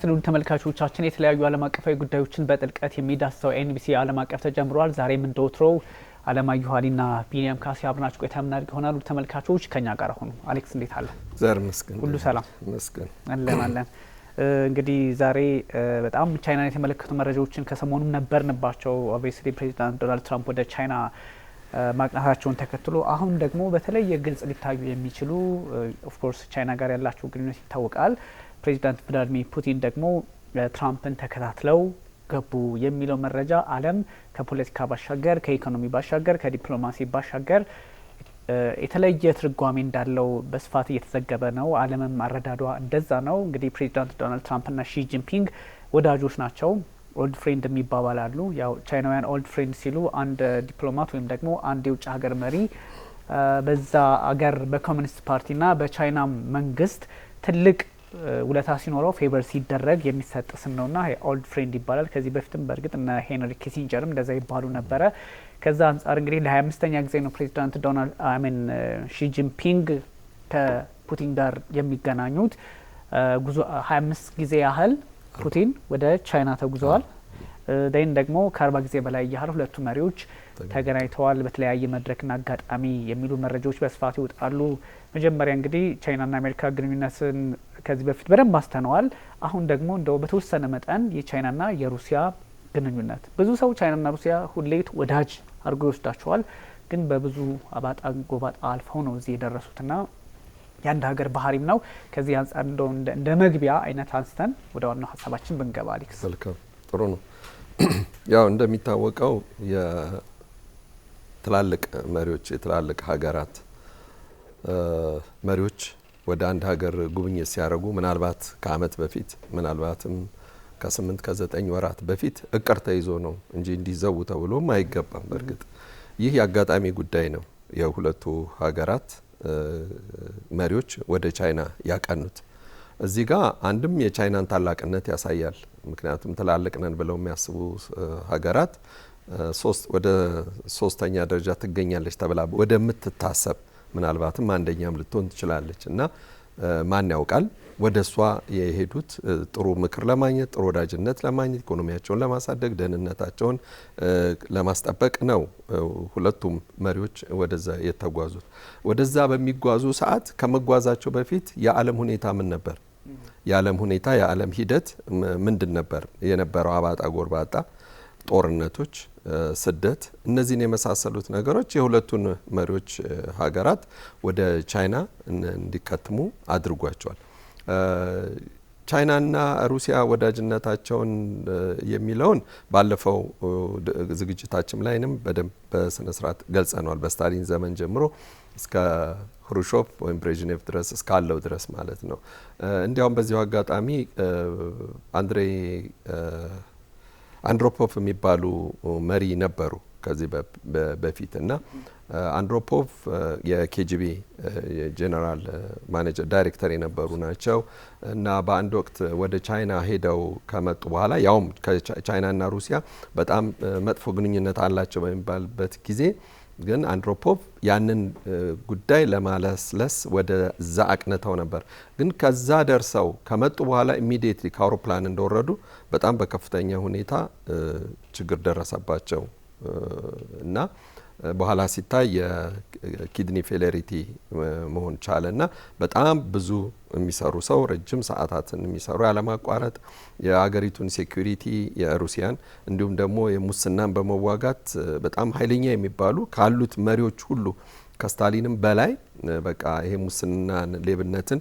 ይስጥልኝ ተመልካቾቻችን የተለያዩ ዓለም አቀፋዊ ጉዳዮችን በጥልቀት የሚዳስሰው ኤንቢሲ ዓለም አቀፍ ተጀምሯል። ዛሬም እንደወትሮው አለማየሁ አሊና ቢኒያም ካሴ አብራችሁ ቆይታ የምናደርግ ይሆናል። ተመልካቾች ከኛ ጋር ሆኑ። አሌክስ እንዴት አለ? ዛሬ መስገን ሁሉ ሰላም መስገን አለን። እንግዲህ ዛሬ በጣም ቻይናን የተመለከቱ መረጃዎችን ከሰሞኑም ነበርንባቸው። ኦብቪየስሊ ፕሬዚዳንት ዶናልድ ትራምፕ ወደ ቻይና ማቅናታቸውን ተከትሎ አሁን ደግሞ በተለይ ግልጽ ሊታዩ የሚችሉ ኦፍ ኮርስ ቻይና ጋር ያላቸው ግንኙነት ይታወቃል። ፕሬዚዳንት ቭላዲሚር ፑቲን ደግሞ ትራምፕን ተከታትለው ገቡ የሚለው መረጃ ዓለም ከፖለቲካ ባሻገር ከኢኮኖሚ ባሻገር ከዲፕሎማሲ ባሻገር የተለየ ትርጓሜ እንዳለው በስፋት እየተዘገበ ነው። ዓለምም አረዳዷ እንደዛ ነው። እንግዲህ ፕሬዚዳንት ዶናልድ ትራምፕና ሺ ጂንፒንግ ወዳጆች ናቸው። ኦልድ ፍሬንድ የሚባባላሉ። ያው ቻይናውያን ኦልድ ፍሬንድ ሲሉ አንድ ዲፕሎማት ወይም ደግሞ አንድ የውጭ ሀገር መሪ በዛ አገር በኮሚኒስት ፓርቲና በቻይና መንግስት ትልቅ ውለታ ሲኖረው ፌቨር ሲደረግ የሚሰጥ ስም ነውና ኦልድ ፍሬንድ ይባላል። ከዚህ በፊትም በእርግጥ እነ ሄንሪ ኪሲንጀርም እንደዛ ይባሉ ነበረ። ከዛ አንጻር እንግዲህ ለ25ኛ ጊዜ ነው ፕሬዚዳንት ሺ ጂንፒንግ ከፑቲን ጋር የሚገናኙት። ጉዞ 25 ጊዜ ያህል ፑቲን ወደ ቻይና ተጉዘዋል። ዳይን ደግሞ ከ40 ጊዜ በላይ ያህል ሁለቱ መሪዎች ተገናኝተዋል በተለያየ መድረክና አጋጣሚ የሚሉ መረጃዎች በስፋት ይወጣሉ። መጀመሪያ እንግዲህ ቻይናና አሜሪካ ግንኙነትን ከዚህ በፊት በደንብ አስተነዋል። አሁን ደግሞ እንደው በተወሰነ መጠን የቻይናና የሩሲያ ግንኙነት ብዙ ሰው ቻይናና ሩሲያ ሁሌ ወዳጅ አድርጎ ይወስዳቸዋል። ግን በብዙ አባጣ ጎባጣ አልፈው ነው እዚህ የደረሱትና የአንድ ሀገር ባህሪም ነው። ከዚህ አንጻር እንደው እንደ መግቢያ አይነት አንስተን ወደ ዋናው ሀሳባችን ብንገባ አሌክስ። መልካም ጥሩ ነው። ያው እንደሚታወቀው የትላልቅ መሪዎች የትላልቅ ሀገራት መሪዎች ወደ አንድ ሀገር ጉብኝት ሲያደርጉ ምናልባት ከአመት በፊት ምናልባትም ከ8 ከ9 ወራት በፊት እቅድ ተይዞ ነው እንጂ እንዲዘው ተብሎም አይገባም። በእርግጥ ይህ የአጋጣሚ ጉዳይ ነው። የሁለቱ ሀገራት መሪዎች ወደ ቻይና ያቀኑት እዚህ ጋር አንድም የቻይናን ታላቅነት ያሳያል። ምክንያቱም ትላልቅ ነን ብለው የሚያስቡ ሀገራት ወደ ሶስተኛ ደረጃ ትገኛለች ተብላ ወደምትታሰብ ምናልባትም አንደኛም ልትሆን ትችላለች እና ማን ያውቃል ወደ እሷ የሄዱት ጥሩ ምክር ለማግኘት ጥሩ ወዳጅነት ለማግኘት ኢኮኖሚያቸውን ለማሳደግ ደህንነታቸውን ለማስጠበቅ ነው ሁለቱም መሪዎች ወደዛ የተጓዙት። ወደዛ በሚጓዙ ሰዓት ከመጓዛቸው በፊት የዓለም ሁኔታ ምን ነበር? የዓለም ሁኔታ የዓለም ሂደት ምንድን ነበር? የነበረው አባጣ ጎርባጣ ጦርነቶች፣ ስደት፣ እነዚህን የመሳሰሉት ነገሮች የሁለቱን መሪዎች ሀገራት ወደ ቻይና እንዲከትሙ አድርጓቸዋል። ቻይናና ሩሲያ ወዳጅነታቸውን የሚለውን ባለፈው ዝግጅታችን ላይንም በደንብ በስነ ስርዓት ገልጸናል። በስታሊን ዘመን ጀምሮ እስከ ክሩሽቾቭ ወይም ብሬዥኔቭ ድረስ እስካለው ድረስ ማለት ነው። እንዲያውም በዚሁ አጋጣሚ አንድሮፖቭ የሚባሉ መሪ ነበሩ ከዚህ በፊት እና አንድሮፖቭ የኬጂቢ ጄኔራል ማኔጀር ዳይሬክተር የነበሩ ናቸው እና በአንድ ወቅት ወደ ቻይና ሄደው ከመጡ በኋላ ያውም ከቻይናና ሩሲያ በጣም መጥፎ ግንኙነት አላቸው በሚባልበት ጊዜ ግን አንድሮፖቭ ያንን ጉዳይ ለማለስለስ ወደዛ አቅንተው ነበር። ግን ከዛ ደርሰው ከመጡ በኋላ ኢሚዲየትሊ ከአውሮፕላን እንደወረዱ በጣም በከፍተኛ ሁኔታ ችግር ደረሰባቸው እና በኋላ ሲታይ የኪድኒ ፌሌሪቲ መሆን ቻለና በጣም ብዙ የሚሰሩ ሰው ረጅም ሰዓታትን የሚሰሩ ያለማቋረጥ የሀገሪቱን ሴኩሪቲ የሩሲያን እንዲሁም ደግሞ የሙስናን በመዋጋት በጣም ኃይለኛ የሚባሉ ካሉት መሪዎች ሁሉ ከስታሊንም በላይ በቃ ይሄ ሙስናን ሌብነትን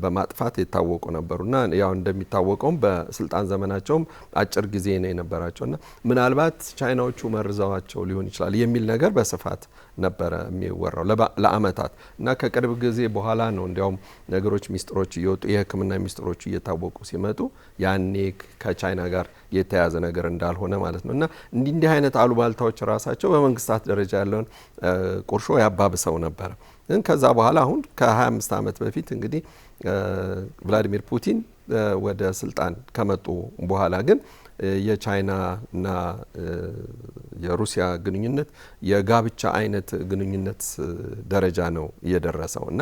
በማጥፋት የታወቁ ነበሩና ያው እንደሚታወቀውም በስልጣን ዘመናቸውም አጭር ጊዜ ነው የነበራቸውና ምናልባት ቻይናዎቹ መርዘዋቸው ሊሆን ይችላል የሚል ነገር በስፋት ነበረ የሚወራው ለአመታት እና ከቅርብ ጊዜ በኋላ ነው እንዲያውም ነገሮች ሚስጥሮች እየወጡ የሕክምና ሚስጥሮች እየታወቁ ሲመጡ ያኔ ከቻይና ጋር የተያዘ ነገር እንዳልሆነ ማለት ነው። እና እንዲህ አይነት አሉባልታዎች ራሳቸው በመንግስታት ደረጃ ያለውን ቁርሾ ያባብሰው ነበር። ግን ከዛ በኋላ አሁን ከ25 ዓመት በፊት እንግዲህ ቭላዲሚር ፑቲን ወደ ስልጣን ከመጡ በኋላ ግን የቻይናና የሩሲያ ግንኙነት የጋብቻ አይነት ግንኙነት ደረጃ ነው የደረሰው እና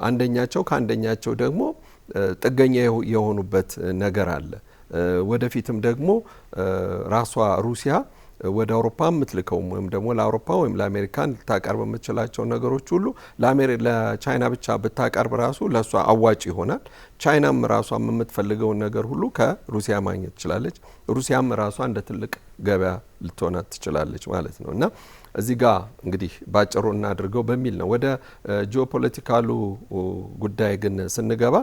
አንደኛቸው ከአንደኛቸው ደግሞ ጥገኛ የሆኑበት ነገር አለ። ወደፊትም ደግሞ ራሷ ሩሲያ ወደ አውሮፓ የምትልከው ወይም ደግሞ ለአውሮፓ ወይም ለአሜሪካን ልታቀርብ የምትችላቸው ነገሮች ሁሉ ለቻይና ብቻ ብታቀርብ ራሱ ለእሷ አዋጭ ይሆናል። ቻይናም ራሷ የምትፈልገውን ነገር ሁሉ ከሩሲያ ማግኘት ትችላለች። ሩሲያም ራሷ እንደ ትልቅ ገበያ ልትሆናት ትችላለች ማለት ነው እና እዚህ ጋር እንግዲህ ባጭሩ እናድርገው በሚል ነው። ወደ ጂኦፖለቲካሉ ጉዳይ ግን ስንገባ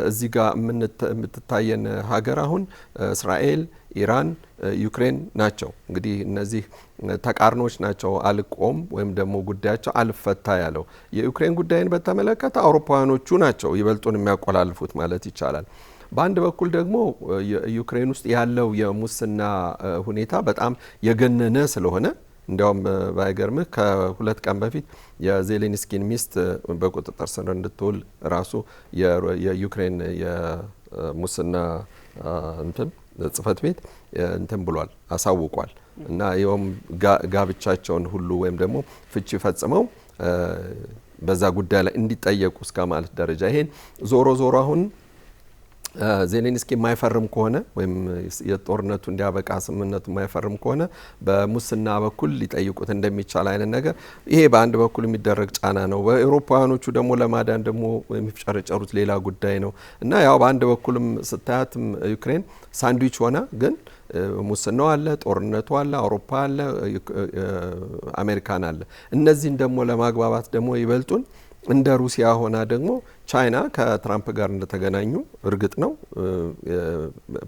እዚህ ጋር የምትታየን ሀገር አሁን እስራኤል፣ ኢራን፣ ዩክሬን ናቸው። እንግዲህ እነዚህ ተቃርኖች ናቸው። አልቆም ወይም ደግሞ ጉዳያቸው አልፈታ ያለው። የዩክሬን ጉዳይን በተመለከተ አውሮፓውያኖቹ ናቸው ይበልጡን የሚያቆላልፉት ማለት ይቻላል። በአንድ በኩል ደግሞ ዩክሬን ውስጥ ያለው የሙስና ሁኔታ በጣም የገነነ ስለሆነ እንዲያውም ባይገርምህ ከ2 ቀን በፊት የዜሌንስኪን ሚስት በቁጥጥር ስር እንድትውል ራሱ የዩክሬን የሙስና ጽህፈት ቤት እንትን ብሏል አሳውቋል። እና ይኸውም ጋብቻቸውን ሁሉ ወይም ደግሞ ፍቺ ፈጽመው በዛ ጉዳይ ላይ እንዲጠየቁ እስከ ማለት ደረጃ ይሄን ዞሮ አሁን ዜሌንስኪ የማይፈርም ከሆነ ወይም የጦርነቱ እንዲያበቃ ስምምነቱ የማይፈርም ከሆነ በሙስና በኩል ሊጠይቁት እንደሚቻል አይነት ነገር ይሄ በአንድ በኩል የሚደረግ ጫና ነው። በአውሮፓውያኖቹ ደግሞ ለማዳን ደግሞ የሚፍጨረጨሩት ሌላ ጉዳይ ነው እና ያው በአንድ በኩልም ስታያትም ዩክሬን ሳንድዊች ሆና ግን ሙስናው አለ፣ ጦርነቱ አለ፣ አውሮፓ አለ፣ አሜሪካን አለ። እነዚህን ደግሞ ለማግባባት ደግሞ ይበልጡን እንደ ሩሲያ ሆና ደግሞ ቻይና ከትራምፕ ጋር እንደተገናኙ እርግጥ ነው።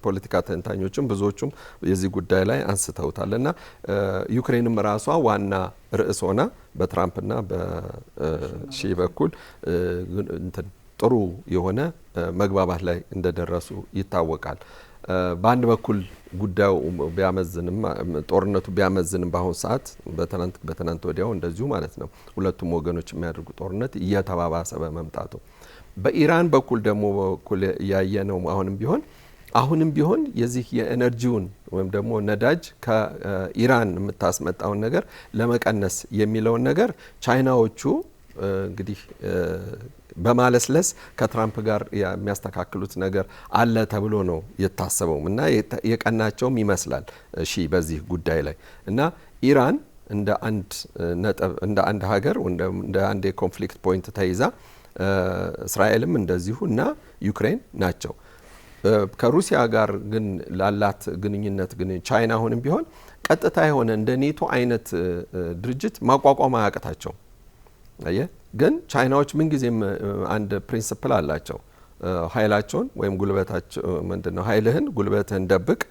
ፖለቲካ ተንታኞችም ብዙዎቹም የዚህ ጉዳይ ላይ አንስተውታል እና ዩክሬንም ራሷ ዋና ርዕስ ሆና በትራምፕና በሺ በኩል ጥሩ የሆነ መግባባት ላይ እንደደረሱ ይታወቃል። በአንድ በኩል ጉዳዩ ቢያመዝንም ጦርነቱ ቢያመዝንም በአሁን ሰዓት በትናንት ወዲያው እንደዚሁ ማለት ነው ሁለቱም ወገኖች የሚያደርጉ ጦርነት እየተባባሰ በመምጣቱ በኢራን በኩል ደግሞ በኩል ያየነው አሁንም ቢሆን የዚህ የኤነርጂውን ወይም ደግሞ ነዳጅ ከኢራን የምታስመጣውን ነገር ለመቀነስ የሚለውን ነገር ቻይናዎቹ እንግዲህ በማለስለስ ከትራምፕ ጋር የሚያስተካክሉት ነገር አለ ተብሎ ነው የታሰበው እና የቀናቸውም ይመስላል በዚህ ጉዳይ ላይ እና ኢራን እንደ አንድ ሀገር እንደ አንድ የኮንፍሊክት ፖይንት ተይዛ እስራኤልም እንደዚሁ እና ዩክሬን ናቸው። ከሩሲያ ጋር ግን ላላት ግንኙነት ግን ቻይና አሁንም ቢሆን ቀጥታ የሆነ እንደ ኔቶ አይነት ድርጅት ማቋቋም አያቅታቸው። ግን ቻይናዎች ምንጊዜም አንድ ፕሪንሲፕል አላቸው። ኃይላቸውን ወይም ጉልበታቸው ምንድነው ኃይልህን ጉልበትህን ደብቅ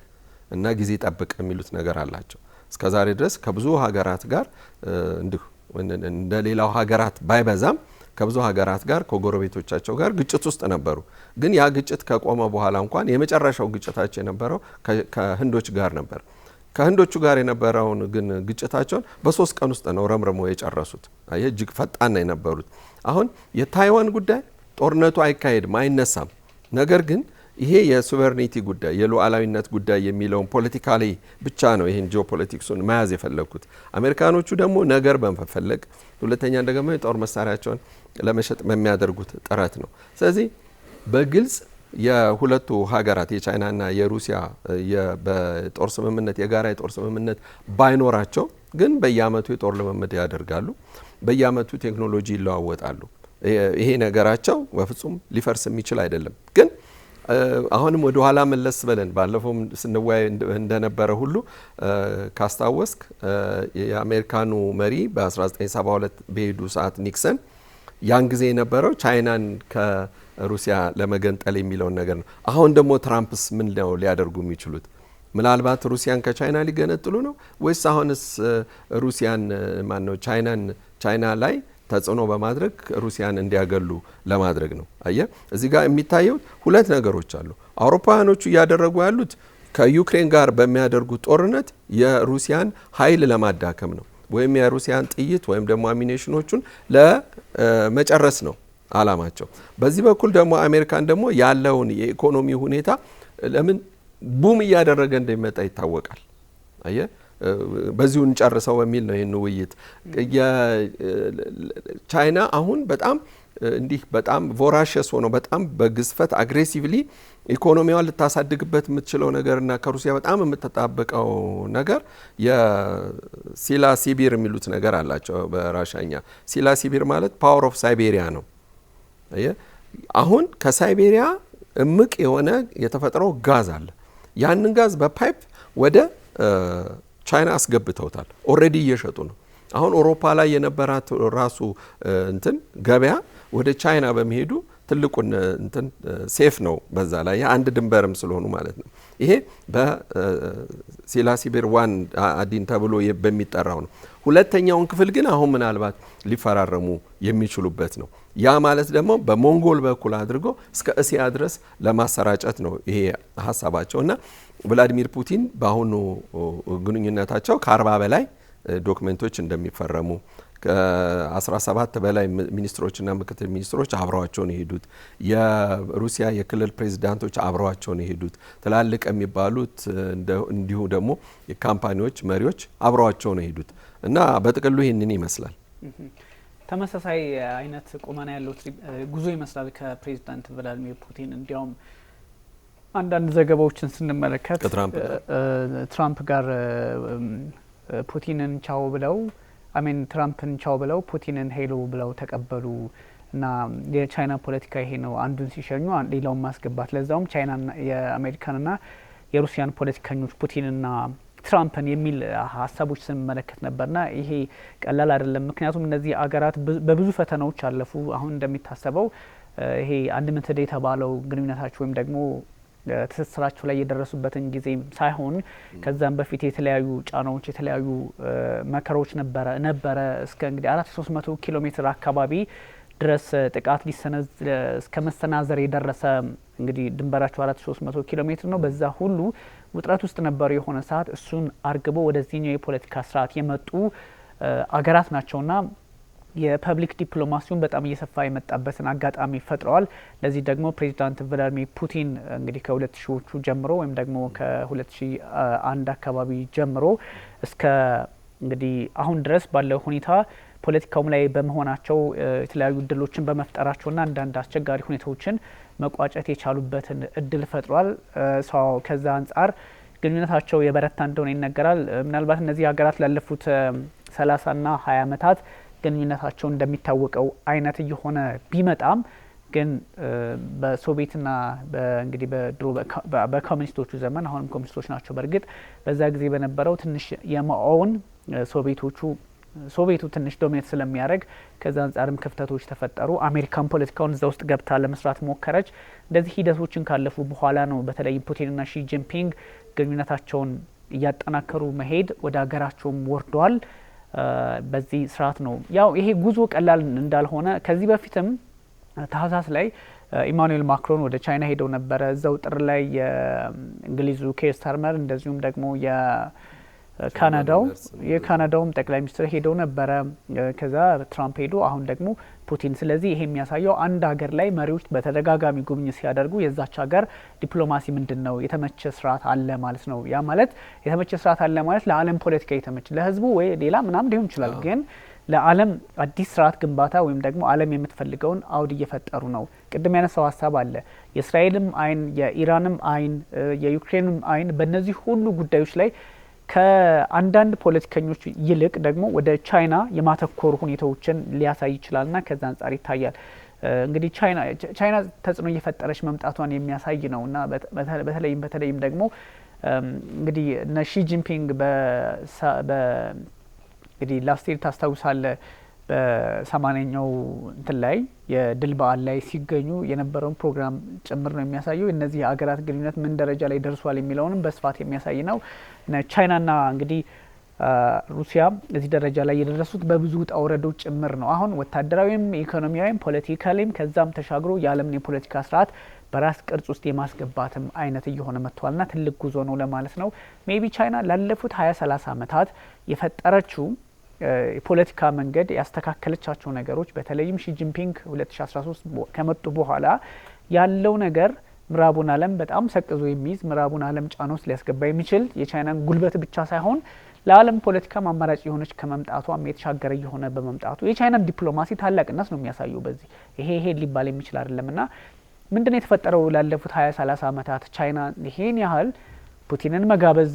እና ጊዜ ጠብቅ የሚሉት ነገር አላቸው። እስከዛሬ ድረስ ከብዙ ሀገራት ጋር እንደ ሌላው ሀገራት ባይበዛም ከብዙ ሀገራት ጋር ከጎረቤቶቻቸው ጋር ግጭት ውስጥ ነበሩ። ግን ያ ግጭት ከቆመ በኋላ እንኳን የመጨረሻው ግጭታቸው የነበረው ከህንዶች ጋር ነበር። ከህንዶቹ ጋር የነበረውን ግን ግጭታቸውን በ3 ቀን ውስጥ ነው ረምርመው የጨረሱት። እጅግ ፈጣን ነው የነበሩት። አሁን የታይዋን ጉዳይ ጦርነቱ አይካሄድም አይነሳም። ነገር ግን ይሄ የሶቨሬኒቲ ጉዳይ የሉዓላዊነት ጉዳይ የሚለውን ፖለቲካሊ ብቻ ነው ይሄን ጂኦፖለቲክሱን መያዝ የፈለጉት። አሜሪካኖቹ ደግሞ ነገር በመፈለግ ሁለተኛ ደግሞ የጦር መሳሪያቸውን ለመሸጥ በሚያደርጉት ጥረት ነው። ስለዚህ በግልጽ የሁለቱ ሀገራት የቻይናና የሩሲያ በጦር ስምምነት የጋራ የጦር ስምምነት ባይኖራቸው ግን በየአመቱ የጦር ልምምድ ያደርጋሉ። በየአመቱ ቴክኖሎጂ ይለዋወጣሉ። ይሄ ነገራቸው በፍጹም ሊፈርስ የሚችል አይደለም። ግን አሁንም ወደ ኋላ መለስ ብለን ባለፈው ስንወያይ እንደነበረ ሁሉ ካስታወስክ የአሜሪካኑ መሪ በ1972 በሄዱ ሰዓት ኒክሰን ያን ጊዜ የነበረው ቻይናን ከሩሲያ ለመገንጠል የሚለውን ነገር ነው። አሁን ደግሞ ትራምፕስ ምን ነው ሊያደርጉ የሚችሉት? ምናልባት ሩሲያን ከቻይና ሊገነጥሉ ነው ወይስ አሁንስ ሩሲያን ቻይና ላይ ተጽዕኖ በማድረግ ሩሲያን እንዲያገሉ ለማድረግ ነው? አየህ እዚህ ጋር የሚታየው ሁለት ነገሮች አሉ። አውሮፓውያኖቹ እያደረጉ ያሉት ከዩክሬን ጋር በሚያደርጉት ጦርነት የሩሲያን ኃይል ለማዳከም ነው፣ ወይም የሩሲያን ጥይት ወይም ደግሞ አሚኔሽኖቹን ለመጨረስ ነው አላማቸው። በዚህ በኩል ደግሞ አሜሪካን ደግሞ ያለውን የኢኮኖሚ ሁኔታ ለምን ቡም እያደረገ እንደሚመጣ ይታወቃል። አየህ በዚሁ እንጨርሰው በሚል ነው ይህን ውይይት። ቻይና አሁን በጣም እንዲህ በጣም ቮራሸስ ሆኖ በጣም በግዝፈት አግሬሲቭሊ ኢኮኖሚዋን ልታሳድግበት የምትችለው ነገርና ከሩሲያ በጣም የምትጣበቀው ነገር የሲላ ሲቢር የሚሉት ነገር አላቸው በራሻኛ። ሲላ ሲቢር ማለት ፓወር ኦፍ ሳይቤሪያ ነው። አሁን ከሳይቤሪያ እምቅ የሆነ የተፈጥሮ ጋዝ አለ። ያንን ጋዝ በፓይፕ ወደ ቻይና አስገብተውታል። ኦልሬዲ እየሸጡ ነው። አሁን አውሮፓ ላይ የነበራት ራሱ እንትን ገበያ ወደ ቻይና በመሄዱ ትልቁን እንትን ሴፍ ነው። በዛ ላይ አንድ ድንበርም ስለሆኑ ማለት ነው። ይሄ በሲላሲቤር ዋን አዲን ተብሎ በሚጠራው ነው። ሁለተኛውን ክፍል ግን አሁን ምናልባት ሊፈራረሙ የሚችሉበት ነው። ያ ማለት ደግሞ በሞንጎል በኩል አድርጎ እስከ እስያ ድረስ ለማሰራጨት ነው ይሄ ሀሳባቸው እና ቭላዲሚር ፑቲን በአሁኑ ግንኙነታቸው ከ40 በላይ ዶክመንቶች እንደሚፈረሙ ከ17 በላይ ሚኒስትሮችና ምክትል ሚኒስትሮች አብረዋቸው ነው የሄዱት። የሩሲያ የክልል ፕሬዚዳንቶች አብረዋቸው ነው የሄዱት። ትላልቅ የሚባሉት እንዲሁ ደግሞ የካምፓኒዎች መሪዎች አብረዋቸው ነው የሄዱት እና በጥቅሉ ይህንን ይመስላል። ተመሳሳይ አይነት ቁመና ያለው ጉዞ ይመስላል ከፕሬዚዳንት ቭላዲሚር ፑቲን። እንዲያውም አንዳንድ ዘገባዎችን ስንመለከት ትራምፕ ጋር ፑቲንን ቻው ብለው ትራምፕን ቻው ብለው ፑቲንን ሄሎ ብለው ተቀበሉ እና የቻይና ፖለቲካ ይሄ ነው። አንዱን ሲሸኙ ሌላውን ማስገባት፣ ለዛውም ቻይና የአሜሪካንና የሩሲያን ፖለቲከኞች ፑቲንና ትራምፕን የሚል ሀሳቦች ስንመለከት ነበርና ይሄ ቀላል አይደለም። ምክንያቱም እነዚህ አገራት በብዙ ፈተናዎች አለፉ። አሁን እንደሚታሰበው ይሄ አንሊሚትድ የተባለው ግንኙነታቸው ወይም ደግሞ ትስስራቸው ላይ የደረሱበትን ጊዜ ሳይሆን ከዛም በፊት የተለያዩ ጫናዎች የተለያዩ መከራዎች ነበረ እስከ እንግዲህ 4300 ኪሎ ሜትር አካባቢ ድረስ ጥቃት እስከ መሰናዘር የደረሰ እንግዲህ ድንበራቸው 4300 ኪሎ ሜትር ነው። በዛ ሁሉ ውጥረት ውስጥ ነበሩ። የሆነ ሰዓት እሱን አርግቦ ወደዚህኛው የፖለቲካ ስርዓት የመጡ አገራት ናቸውና የፐብሊክ ዲፕሎማሲውን በጣም እየሰፋ የመጣበትን አጋጣሚ ፈጥረዋል። ለዚህ ደግሞ ፕሬዚዳንት ቭላዲሚር ፑቲን እንግዲህ ከ2000ዎቹ ጀምሮ ወይም ደግሞ ከ2001 አካባቢ ጀምሮ እስከ እንግዲህ አሁን ድረስ ባለው ሁኔታ ፖለቲካውም ላይ በመሆናቸው የተለያዩ እድሎችን በመፍጠራቸውና አንዳንድ አስቸጋሪ ሁኔታዎችን መቋጨት የቻሉበትን እድል ፈጥሯል። ከዛ አንጻር ግንኙነታቸው የበረታ እንደሆነ ይነገራል። ምናልባት እነዚህ ሀገራት ላለፉት 30ና 20 ዓመታት ግንኙነታቸው እንደሚታወቀው አይነት እየሆነ ቢመጣም ግን በሶቪየትና እንግዲህ በድሮ በኮሚኒስቶቹ ዘመን አሁንም ኮሚኒስቶች ናቸው በእርግጥ በዛ ጊዜ በነበረው ትንሽ የማኦውን ሶቪየቱ ትንሽ ዶሚኔት ስለሚያደርግ ከዛ አንጻርም ክፍተቶች ተፈጠሩ። አሜሪካን ፖለቲካውን እዛ ውስጥ ገብታ ለመስራት ሞከረች። እንደዚህ ሂደቶችን ካለፉ በኋላ ነው በተለይ ፑቲንና ሺ ጂንፒንግ ግንኙነታቸውን እያጠናከሩ መሄድ ወደ ሀገራቸውም ወርደዋል። በዚህ ስርዓት ነው ያው ይሄ ጉዞ ቀላል እንዳልሆነ ከዚህ በፊትም ታህሳስ ላይ ኢማኑኤል ማክሮን ወደ ቻይና ሄደው ነበረ። እዛው ጥር ላይ የእንግሊዙ ኬር ስታርመር እንደዚሁም ደግሞ የካናዳውም ጠቅላይ ሚኒስትር ሄደው ነበረ። ከዛ ትራምፕ ሄዶ አሁን ደግሞ ፑቲን። ስለዚህ ይሄ የሚያሳየው አንድ ሀገር ላይ መሪዎች በተደጋጋሚ ጉብኝት ሲያደርጉ የዛች ሀገር ዲፕሎማሲ ምንድነው የተመቸ ስርዓት አለ ማለት ነው። ያ ማለት የተመቸ ስርዓት አለ ማለት ለዓለም ፖለቲካ የተመቸ ለህዝቡ ወይ ሌላ ምናምን ሊሆን ይችላል፣ ግን ለዓለም አዲስ ስርዓት ግንባታ ወይም ደግሞ ዓለም የምትፈልገውን አውድ እየፈጠሩ ነው። ቅድም ያነሳው ሀሳብ አለ። የእስራኤልም አይን፣ የኢራንም አይን፣ የዩክሬንም አይን በእነዚህ ሁሉ ጉዳዮች ላይ ከአንዳንድ ፖለቲከኞች ይልቅ ደግሞ ወደ ቻይና የማተኮሩ ሁኔታዎችን ሊያሳይ ይችላልና ከዛ አንጻር ይታያል። እንግዲህ ቻይና ተጽዕኖ እየፈጠረች መምጣቷን የሚያሳይ ነውና በተለይም ደግሞ እንግዲህ እነ ሺ ጂንፒንግ እንግዲህ ላስቴር ታስታውሳለ በ80ኛው እንትን ላይ የድል በዓል ላይ ሲገኙ የነበረውን ፕሮግራም ጭምር ነው የሚያሳየው። እነዚህ የሀገራት ግንኙነት ምን ደረጃ ላይ ደርሷል የሚለውንም በስፋት የሚያሳይ ነው። ቻይናና እንግዲህ ሩሲያ እዚህ ደረጃ ላይ የደረሱት በብዙ ውጣ ውረዶች ጭምር ነው። አሁን ወታደራዊም ኢኮኖሚያዊም ፖለቲካሊም ከዛም ተሻግሮ የዓለምን የፖለቲካ ስርዓት በራስ ቅርጽ ውስጥ የማስገባትም አይነት እየሆነ መጥቷልና ትልቅ ጉዞ ነው ለማለት ነው። ሜቢ ቻይና ላለፉት 20-30 ዓመታት የፈጠረችው የፖለቲካ መንገድ ያስተካከለቻቸው ነገሮች በተለይም ሺ ጂንፒንግ 2013 ከመጡ በኋላ ያለው ነገር ምዕራቡን ዓለም በጣም ሰቅዞ የሚይዝ ምዕራቡን ዓለም ጫና ውስጥ ሊያስገባ የሚችል የቻይናን ጉልበት ብቻ ሳይሆን ለዓለም ፖለቲካ አማራጭ የሆነች ከመምጣቷም የተሻገረ የሆነ በመምጣቱ የቻይና ዲፕሎማሲ ታላቅነት ነው የሚያሳየው። በዚህ ይሄ ሊባል የሚችል አይደለምና ምንድነው የተፈጠረው? ላለፉት 20-30 ዓመታት ቻይና ይሄን ያህል ፑቲንን መጋበዝ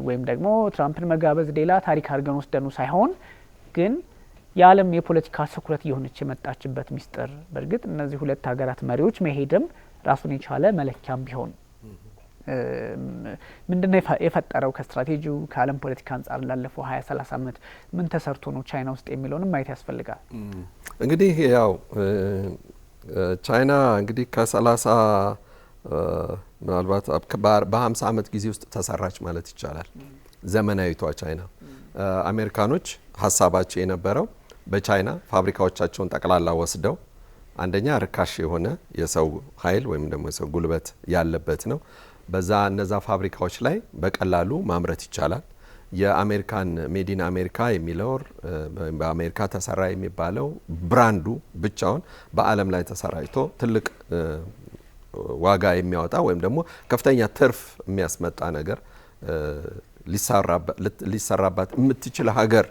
ወይም ደግሞ ትራምፕን መጋበዝ ሌላ ታሪክ አድርገን ወስደኑ ሳይሆን ግን የዓለም የፖለቲካ ትኩረት የሆነች የመጣችበት ሚስጥር በእርግጥ እነዚህ ሁለት ሀገራት መሪዎች መሄድም ራሱን የቻለ መለኪያም ቢሆን ምንድነው የፈጠረው? ከስትራቴጂው ከዓለም ፖለቲካ አንጻር ላለፈው 20-30 ዓመት ምን ተሰርቶ ነው ቻይና ውስጥ የሚለውንም ማየት ያስፈልጋል። እንግዲህ ያው ቻይና እንግዲህ ከ30 ምናልባት በ50 ዓመት ጊዜ ውስጥ ተሰራች ማለት ይቻላል ዘመናዊቷ ቻይና። አሜሪካኖች ሀሳባቸው የነበረው በቻይና ፋብሪካዎቻቸውን ጠቅላላ ወስደው አንደኛ ርካሽ የሆነ የሰው ኃይል ወይም ደግሞ የሰው ጉልበት ያለበት ነው። እነዛ ፋብሪካዎች ላይ በቀላሉ ማምረት ይቻላል። የአሜሪካን ሜዲን አሜሪካ የሚለው በአሜሪካ ተሰራ የሚባለው ብራንዱ ብቻውን በዓለም ላይ ተሰራጭቶ ትልቅ ዋጋ የሚያወጣ ወይም ደግሞ ከፍተኛ ትርፍ የሚያስመጣ ነገር ሊሰራባት የምትችል ሀገር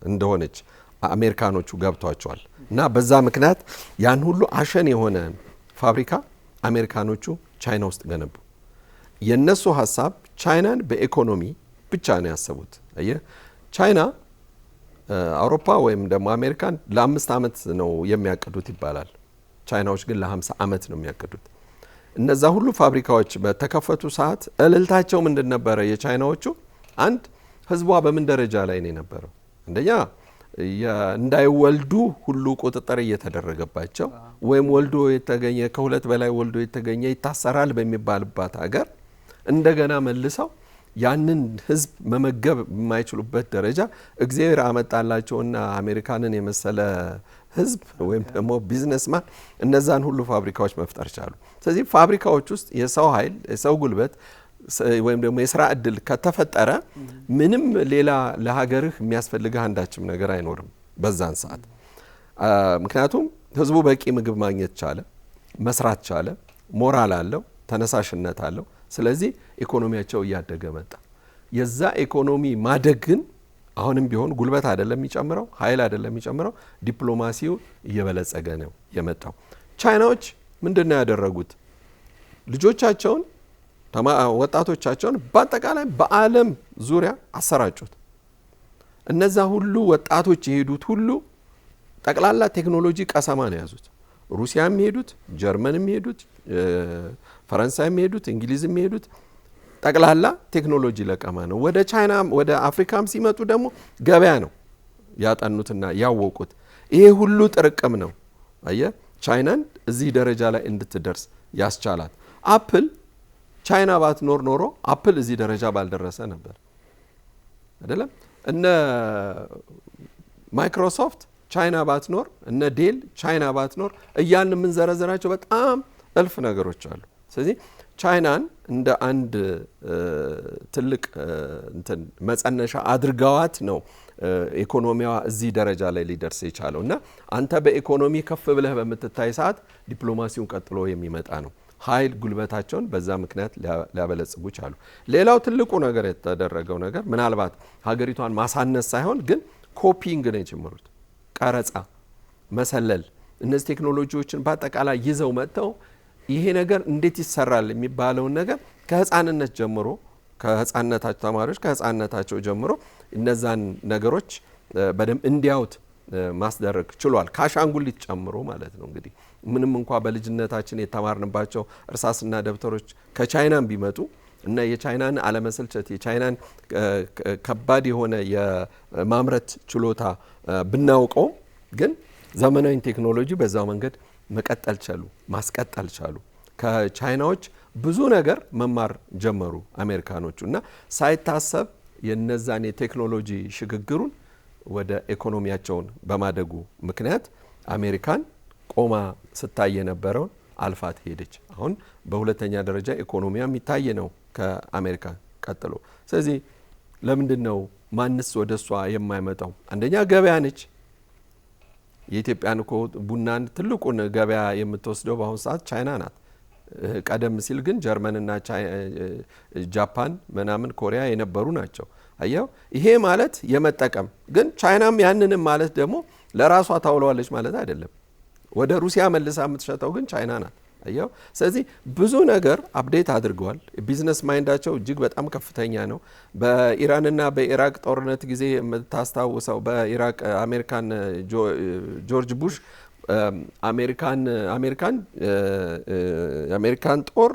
እንደሆነች አሜሪካኖቹ ገብቷቸዋል። እና በዛ ምክንያት ያን ሁሉ አሸን የሆነ ፋብሪካ አሜሪካኖቹ ቻይና ውስጥ ገነቡ። የነሱ ሀሳብ ቻይናን በኢኮኖሚ ብቻ ነው ያሰቡት። ቻይና አውሮፓ ወይም ደግሞ አሜሪካን ለ5 ዓመት ነው የሚያቅዱት ይባላል። ቻይናዎች ግን ለ50 ዓመት ነው የሚያቅዱት። እነዛ ሁሉ ፋብሪካዎች በተከፈቱ ሰዓት እልልታቸው ምንድን ነበረ? የቻይናዎቹ አንድ ህዝቧ በምን ደረጃ ላይ ነው የነበረው? አንደኛ እንዳይወልዱ ሁሉ ቁጥጥር እየተደረገባቸው ወይም ወልዶ የተገኘ ከሁለት በላይ ወልዶ የተገኘ ይታሰራል በሚባልባት ሀገር እንደገና መልሰው ያንን ህዝብ መመገብ የማይችሉበት ደረጃ እግዚአብሔር አመጣላቸውና አሜሪካንን የመሰለ ህዝብ ወይም ደግሞ ቢዝነስማን እነዛን ሁሉ ፋብሪካዎች መፍጠር ቻሉ። ስለዚህ ፋብሪካዎች ውስጥ የሰው ኃይል የሰው ጉልበት ወይም ደግሞ የስራ እድል ከተፈጠረ ምንም ሌላ ለሀገርህ የሚያስፈልግህ አንዳችም ነገር አይኖርም በዛን ሰዓት። ምክንያቱም ህዝቡ በቂ ምግብ ማግኘት ቻለ፣ መስራት ቻለ፣ ሞራል አለው፣ ተነሳሽነት አለው። ስለዚህ ኢኮኖሚያቸው እያደገ መጣ። የዛ ኢኮኖሚ ማደግ ግን አሁንም ቢሆን ጉልበት አይደለም የሚጨምረው፣ ኃይል አይደለም የሚጨምረው፣ ዲፕሎማሲው እየበለጸገ ነው የመጣው። ቻይናዎች ምንድነው ያደረጉት? ልጆቻቸውን ወጣቶቻቸውን በአጠቃላይ በዓለም ዙሪያ አሰራጩት። እነዛ ሁሉ ወጣቶች የሄዱት ሁሉ ጠቅላላ ቴክኖሎጂ ቀሰማ ነው ያዙት። ሩሲያም የሄዱት፣ ጀርመንም የሄዱት፣ ፈረንሳይም የሄዱት፣ እንግሊዝም የሄዱት ጠቅላላ ቴክኖሎጂ ለቀማ ነው። ወደ ቻይና ወደ አፍሪካም ሲመጡ ደግሞ ገበያ ነው ያጠኑትና ያወቁት። ይሄ ሁሉ ጥርቅም ነው ቻይናን እዚህ ደረጃ ላይ እንድትደርስ ያስቻላት። አፕል ቻይና ባትኖር ኖሮ አፕል እዚህ ደረጃ ባልደረሰ ነበር አይደለም። እነ ማይክሮሶፍት ቻይና ባትኖር፣ እነ ዴል ቻይና ባትኖር እያልን የምንዘረዘራቸው በጣም እልፍ ነገሮች አሉ። ስለዚህ ቻይናን እንደ አንድ ትልቅ መጸነሻ አድርገዋት ነው ኢኮኖሚዋ እዚህ ደረጃ ላይ ሊደርስ የቻለው። እና አንተ በኢኮኖሚ ከፍ ብለህ በምትታይ ሰዓት ዲፕሎማሲውን ቀጥሎ የሚመጣ ነው። ኃይል ጉልበታቸውን በዛ ምክንያት ሊያበለጽጉ ቻሉ። ሌላው ትልቁ ነገር የተደረገው ነገር ምናልባት ሀገሪቷን ማሳነስ ሳይሆን ግን ኮፒንግ ነው የጀመሩት። ቀረጻ፣ መሰለል፣ እነዚህ ቴክኖሎጂዎችን በአጠቃላይ ይዘው መጥተው ይሄ ነገር እንዴት ይሰራል የሚባለውን ነገር ከህፃንነት ጀምሮ ከህፃንነታቸው ተማሪዎች ከህፃንነታቸው ጀምሮ እነዛን ነገሮች በደንብ እንዲያውት ማስደረግ ችሏል። ከአሻንጉሊት ጨምሮ ማለት ነው። እንግዲህ ምንም እንኳ በልጅነታችን የተማርንባቸው እርሳስና ደብተሮች ከቻይናም ቢመጡ እና የቻይናን አለመሰልቸት የቻይናን ከባድ የሆነ የማምረት ችሎታ ብናውቀው ግን ዘመናዊ ቴክኖሎጂ በዛው መንገድ መቀጠል ቻሉ፣ ማስቀጠል ቻሉ። ከቻይናዎች ብዙ ነገር መማር ጀመሩ አሜሪካኖቹ እና ሳይታሰብ የነዛን የቴክኖሎጂ ሽግግሩን ወደ ኢኮኖሚያቸውን በማደጉ ምክንያት አሜሪካን ቆማ ስታይ የነበረውን አልፋት ሄደች። አሁን በሁለተኛ ደረጃ ኢኮኖሚያ የሚታይ ነው ከአሜሪካ ቀጥሎ። ስለዚህ ለምንድን ነው ማንስ ወደ እሷ የማይመጣው? አንደኛ ገበያ ነች። የኢትዮጵያን እኮ ቡናን ትልቁን ገበያ የምትወስደው በአሁኑ ሰዓት ቻይና ናት። ቀደም ሲል ግን ጀርመንና ጃፓን ምናምን ኮሪያ የነበሩ ናቸው። አየው ይሄ ማለት የመጠቀም ግን ቻይናም ያንንም ማለት ደግሞ ለራሷ ታውለዋለች ማለት አይደለም። ወደ ሩሲያ መልሳ የምትሸጠው ግን ቻይና ናት። አየው ስለዚህ ብዙ ነገር አፕዴት አድርገዋል። ቢዝነስ ማይንዳቸው እጅግ በጣም ከፍተኛ ነው። በኢራንና በኢራቅ ጦርነት ጊዜ የምታስታውሰው በኢራቅ አሜሪካን ጆርጅ ቡሽ የአሜሪካን ጦር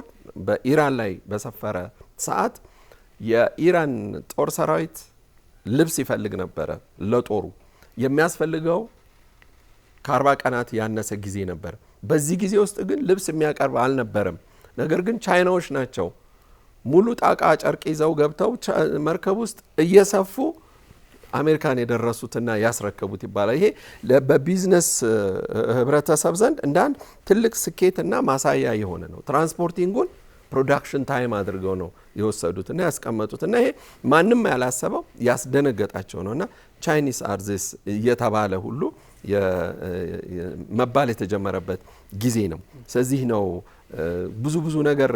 በኢራን ላይ በሰፈረ ሰዓት የኢራን ጦር ሰራዊት ልብስ ይፈልግ ነበረ። ለጦሩ የሚያስፈልገው ከ40 ቀናት ያነሰ ጊዜ ነበር። በዚህ ጊዜ ውስጥ ግን ልብስ የሚያቀርብ አልነበረም። ነገር ግን ቻይናዎች ናቸው ሙሉ ጣቃ ጨርቅ ይዘው ገብተው መርከብ ውስጥ እየሰፉ አሜሪካን የደረሱትና ያስረከቡት ይባላል። ይሄ በቢዝነስ ህብረተሰብ ዘንድ እንደ አንድ ትልቅ ስኬትና ማሳያ የሆነ ነው። ትራንስፖርቲንጉን ፕሮዳክሽን ታይም አድርገው ነው የወሰዱትና ያስቀመጡትና ይሄ ማንም ያላሰበው ያስደነገጣቸው ነውና ቻይኒስ አርዚስ እየተባለ ሁሉ መባል የተጀመረበት ጊዜ ነው። ስለዚህ ነው ብዙ ነገር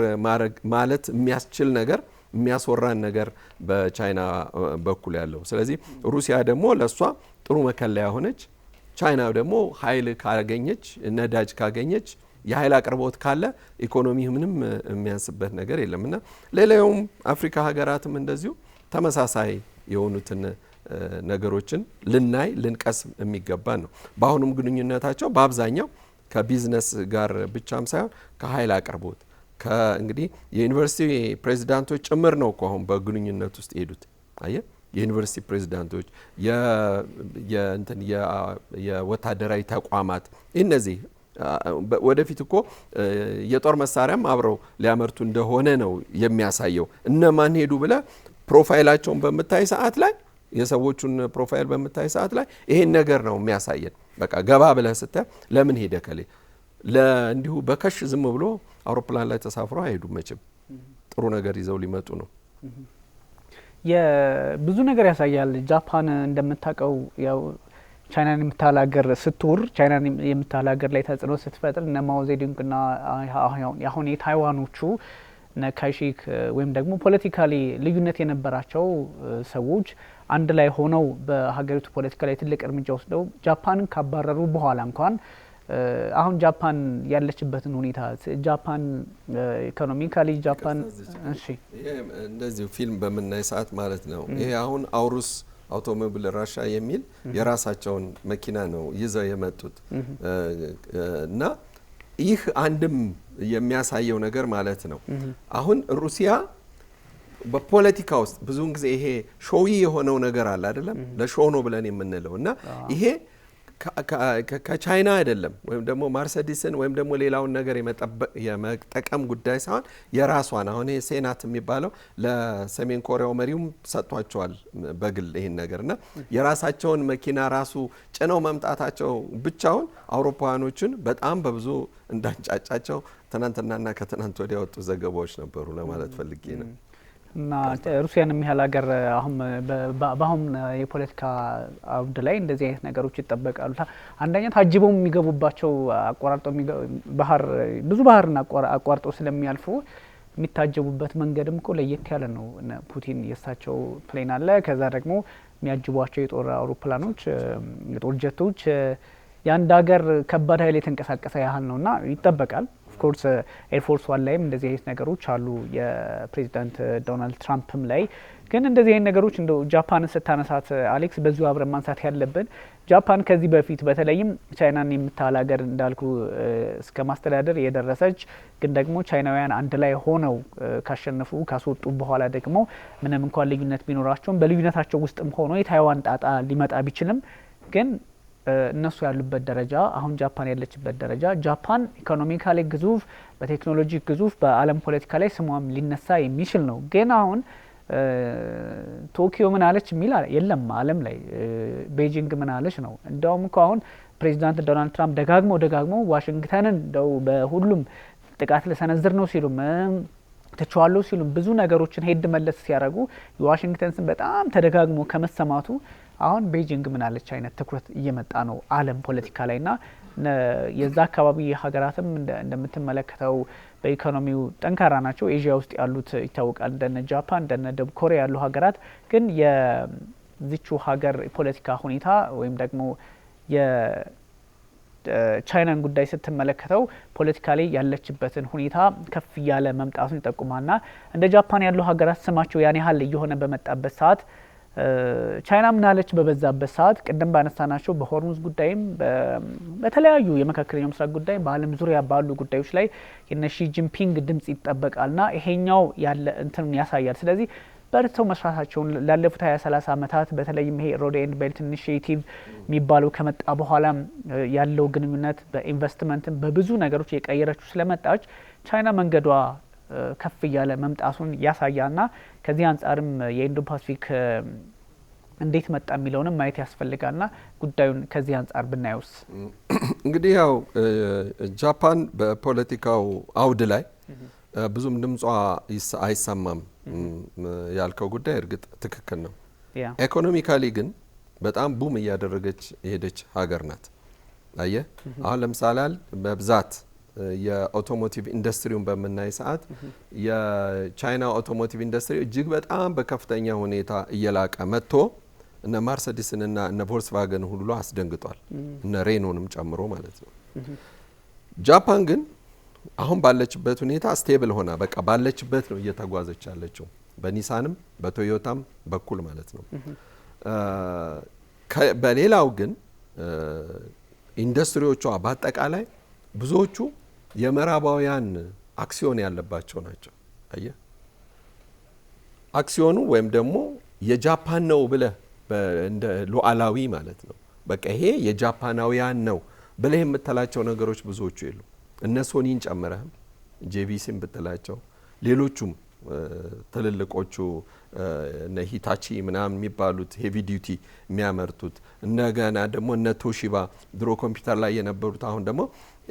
ማለት የሚያስችል ነገር የሚያስወራን ነገር በቻይና በኩል ያለው። ስለዚህ ሩሲያ ደግሞ ለሷ ጥሩ መከለያ ሆነች። ቻይና ደግሞ ኃይል ካገኘች ነዳጅ ካገኘች የኃይል አቅርቦት ካለ ኢኮኖሚ ምንም የሚያንስበት ነገር የለምና ሌላውም አፍሪካ ሀገራትም እንደዚሁ ተመሳሳይ የሆኑትን ነገሮችን ልናይ ልንቀስም የሚገባን ነው። በአሁኑም ግንኙነታቸው በአብዛኛው ከቢዝነስ ጋር ብቻም ሳይሆን ከኃይል አቅርቦት እንግዲህ የዩኒቨርሲቲ ፕሬዚዳንቶች ጭምር ነው እኮ አሁን በግንኙነት ውስጥ ሄዱት። አየ የዩኒቨርሲቲ ፕሬዚዳንቶች የወታደራዊ ተቋማት እነዚህ ወደፊት እኮ የጦር መሳሪያም አብረው ሊያመርቱ እንደሆነ ነው የሚያሳየው። እነማን ሄዱ ብለ ፕሮፋይላቸውን በምታይ ሰዓት ላይ የሰዎቹን ፕሮፋይል በምታይ ሰዓት ላይ ይሄን ነገር ነው የሚያሳየን። በቃ ገባ ብለህ ስታይ ለምን ሄደ ከሌ እንዲሁ በከሽ ዝም ብሎ አውሮፕላን ላይ ተሳፍሮ አይሄዱም። መቼም ጥሩ ነገር ይዘው ሊመጡ ነው። ብዙ ነገር ያሳያል። ጃፓን እንደምታውቀው ያው ቻይናን የምታህል ሀገር ስትወር ቻይናን የምታህል ሀገር ላይ ተጽዕኖ ስትፈጥር እነ ማኦ ዜዱንግና አሁን የታይዋኖቹ እነ ካይሺክ ወይም ደግሞ ፖለቲካሊ ልዩነት የነበራቸው ሰዎች አንድ ላይ ሆነው በሀገሪቱ ፖለቲካ ላይ ትልቅ እርምጃ ወስደው ጃፓንን ካባረሩ በኋላ እንኳን አሁን ጃፓን ያለችበትን ሁኔታ ጃፓን ኢኮኖሚካሊ ጃፓን እሺ እንደዚህ ፊልም በምናይ ሰዓት ማለት ነው ይሄ አሁን አውሩስ አውቶሞቢል ራሻ የሚል የራሳቸውን መኪና ነው ይዘው የመጡት እና ይህ አንድም የሚያሳየው ነገር ማለት ነው። አሁን ሩሲያ በፖለቲካ ውስጥ ብዙውን ጊዜ ይሄ ሾዊ የሆነው ነገር አለ አይደለም ለሾው ነው ብለን የምንለው እና ይሄ ከቻይና አይደለም ወይም ደግሞ ማርሴዲስን ወይም ደግሞ ሌላውን ነገር የመጠቀም ጉዳይ ሳይሆን የራሷን አሁን ይሄ ሴናት የሚባለው ለሰሜን ኮሪያው መሪውም ሰጥቷቸዋል በግል ይሄን ነገርና የራሳቸውን መኪና ራሱ ጭነው መምጣታቸው ብቻውን አውሮፓውያኖችን በጣም በብዙ እንዳንጫጫቸው ትናንትናና ከትናንት ወዲያ ወጡ ዘገባዎች ነበሩ ለማለት ፈልጌ ነው። እና ሩሲያን የሚያህል ሀገር በአሁን የፖለቲካ አውድ ላይ እንደዚህ አይነት ነገሮች ይጠበቃሉ። አንደኛ ታጅበው የሚገቡባቸው አቋራርጠው ብዙ ባህርን አቋርጠው ስለሚያልፉ የሚታጀቡበት መንገድም እኮ ለየት ያለ ነው። ፑቲን የሳቸው ፕሌን አለ። ከዛ ደግሞ የሚያጅቧቸው የጦር አውሮፕላኖች የጦር ጀቶች የአንድ ሀገር ከባድ ኃይል የተንቀሳቀሰ ያህል ነውና ይጠበቃል። ኦፍኮርስ ኤርፎርስ ዋን ላይም እንደዚህ አይነት ነገሮች አሉ የፕሬዚዳንት ዶናልድ ትራምፕም ላይ። ግን እንደዚህ አይነት ነገሮች እንደው ጃፓንን ስታነሳት አሌክስ በዚሁ አብረን ማንሳት ያለብን ጃፓን ከዚህ በፊት በተለይም ቻይናን የምታህል ሀገር እንዳልኩ እስከ ማስተዳደር የደረሰች ግን ደግሞ ቻይናውያን አንድ ላይ ሆነው ካሸነፉ ካስወጡ በኋላ ደግሞ ምንም እንኳን ልዩነት ቢኖራቸውም በልዩነታቸው ውስጥም ሆኖ የታይዋን ጣጣ ሊመጣ ቢችልም ግን እነሱ ያሉበት ደረጃ አሁን ጃፓን ያለችበት ደረጃ ጃፓን ኢኮኖሚካሊ ግዙፍ በቴክኖሎጂ ግዙፍ በዓለም ፖለቲካ ላይ ስሟም ሊነሳ የሚችል ነው። ግን አሁን ቶኪዮ ምን አለች የሚል የለም ዓለም ላይ ቤጂንግ ምን አለች ነው። እንደውም እኮ አሁን ፕሬዚዳንት ዶናልድ ትራምፕ ደጋግመው ዋሽንግተንን እንደው በሁሉም ጥቃት ለሰነዝር ነው ሲሉም ተቻዋለው ሲሉም ብዙ ነገሮችን ሄድ መለስ ሲያደርጉ የዋሽንግተን ስም በጣም ተደጋግሞ ከመሰማቱ አሁን ቤጂንግ ምን አለች አይነት ትኩረት እየመጣ ነው ዓለም ፖለቲካ ላይና የዛ አካባቢ ሀገራትም እንደምትመለከተው በኢኮኖሚው ጠንካራ ናቸው። ኤዥያ ውስጥ ያሉት ይታወቃል። እንደነ ጃፓን እንደነ ደቡብ ኮሪያ ያሉ ሀገራት ግን የዚቹ ሀገር ፖለቲካ ሁኔታ ወይም ደግሞ የቻይናን ጉዳይ ስትመለከተው ፖለቲካ ላይ ያለችበትን ሁኔታ ከፍ እያለ መምጣቱን ይጠቁማልና እንደ ጃፓን ያሉ ሀገራት ስማቸው ያን ያህል እየሆነ በመጣበት ሰዓት ቻይና ምናለች በበዛበት ሰዓት ቅድም ባነሳናቸው በሆርሙዝ ጉዳይም በተለያዩ የመካከለኛው ምስራቅ ጉዳይ በዓለም ዙሪያ ባሉ ጉዳዮች ላይ የነ ሺ ጂንፒንግ ድምጽ ይጠበቃልና ይሄኛው ያለ እንትኑን ያሳያል። ስለዚህ በርተው መስራታቸውን ላለፉት 20-30 ዓመታት በተለይም ይሄ ሮድ ኤንድ ቤልት ኢኒሺዬቲቭ የሚባለው ከመጣ በኋላ ያለው ግንኙነት በኢንቨስትመንትም በብዙ ነገሮች የቀየረችው ስለመጣች ቻይና መንገዷ ከፍ እያለ መምጣቱን ያሳያልና ከዚህ አንጻርም የኢንዶ ፓሲፊክ እንዴት መጣ የሚለውንም ማየት ያስፈልጋልና ጉዳዩን ከዚህ አንጻር ብናየውስ እንግዲህ ያው ጃፓን በፖለቲካው አውድ ላይ ብዙም ድምጿ አይሰማም ያልከው ጉዳይ እርግጥ ትክክል ነው። ኢኮኖሚካሊ ግን በጣም ቡም እያደረገች የሄደች ሀገር ናት። አየ አሁን ለምሳሌ በብዛት የኦቶሞቲቭ ኢንዱስትሪውን በመናይ ሰዓት የቻይና ኦቶሞቲቭ ኢንዱስትሪ እጅግ በጣም በከፍተኛ ሁኔታ እየላቀ መጥቶ እነ ማርሴዲስን እና እነ ቮልክስዋገን ሁሉ አስደንግጧል፣ እነ ሬኖንም ጨምሮ ማለት ነው። ጃፓን ግን አሁን ባለችበት ሁኔታ ስቴብል ሆና በቃ ባለችበት ነው እየተጓዘች ያለችው በኒሳንም በቶዮታም በኩል ማለት ነው። በሌላው ግን ኢንዱስትሪዎቿ በአጠቃላይ ብዙዎቹ የምዕራባውያን አክሲዮን ያለባቸው ናቸው። አየ አክሲዮኑ ወይም ደግሞ የጃፓን ነው ብለህ እንደ ሉዓላዊ ማለት ነው በቃ ይሄ የጃፓናውያን ነው ብለህ የምትላቸው ነገሮች ብዙዎቹ የሉ። እነ ሶኒን ጨምረህም ጄቪሲን ብትላቸው ሌሎቹም ትልልቆቹ እነ ሂታቺ ምናምን የሚባሉት ሄቪ ዲዩቲ የሚያመርቱት እንደገና ደግሞ እነ ቶሺባ ድሮ ኮምፒውተር ላይ የነበሩት አሁን ደግሞ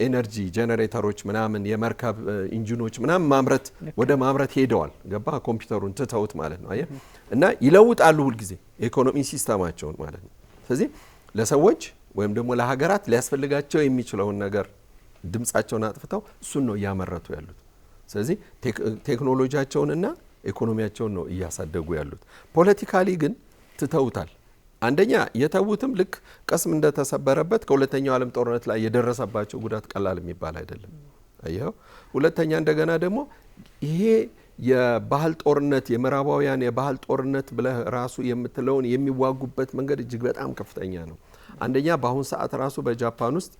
ኤነርጂ ጄኔሬተሮች ምናምን የመርከብ ኢንጂኖች ምናምን ማምረት ወደ ማምረት ሄደዋል። ገባ ኮምፒውተሩን ትተውት ማለት ነው። አየ እና ይለውጣሉ ሁልጊዜ ኢኮኖሚ ሲስተማቸውን ማለት ነው። ስለዚህ ለሰዎች ወይም ደግሞ ለሀገራት ሊያስፈልጋቸው የሚችለውን ነገር ድምጻቸውን አጥፍተው እሱን ነው እያመረቱ ያሉት። ስለዚህ ቴክኖሎጂያቸውንና ኢኮኖሚያቸውን ነው እያሳደጉ ያሉት። ፖለቲካሊ ግን ትተውታል። አንደኛ የተዉትም ልክ ቀስም እንደተሰበረበት ከሁለተኛው ዓለም ጦርነት ላይ የደረሰባቸው ጉዳት ቀላል የሚባል አይደለም። አየው። ሁለተኛ እንደገና ደግሞ ይሄ የባህል ጦርነት የምዕራባውያን የባህል ጦርነት ብለህ ራሱ የምትለውን የሚዋጉበት መንገድ እጅግ በጣም ከፍተኛ ነው። አንደኛ በአሁን ሰዓት ራሱ በጃፓን ውስጥ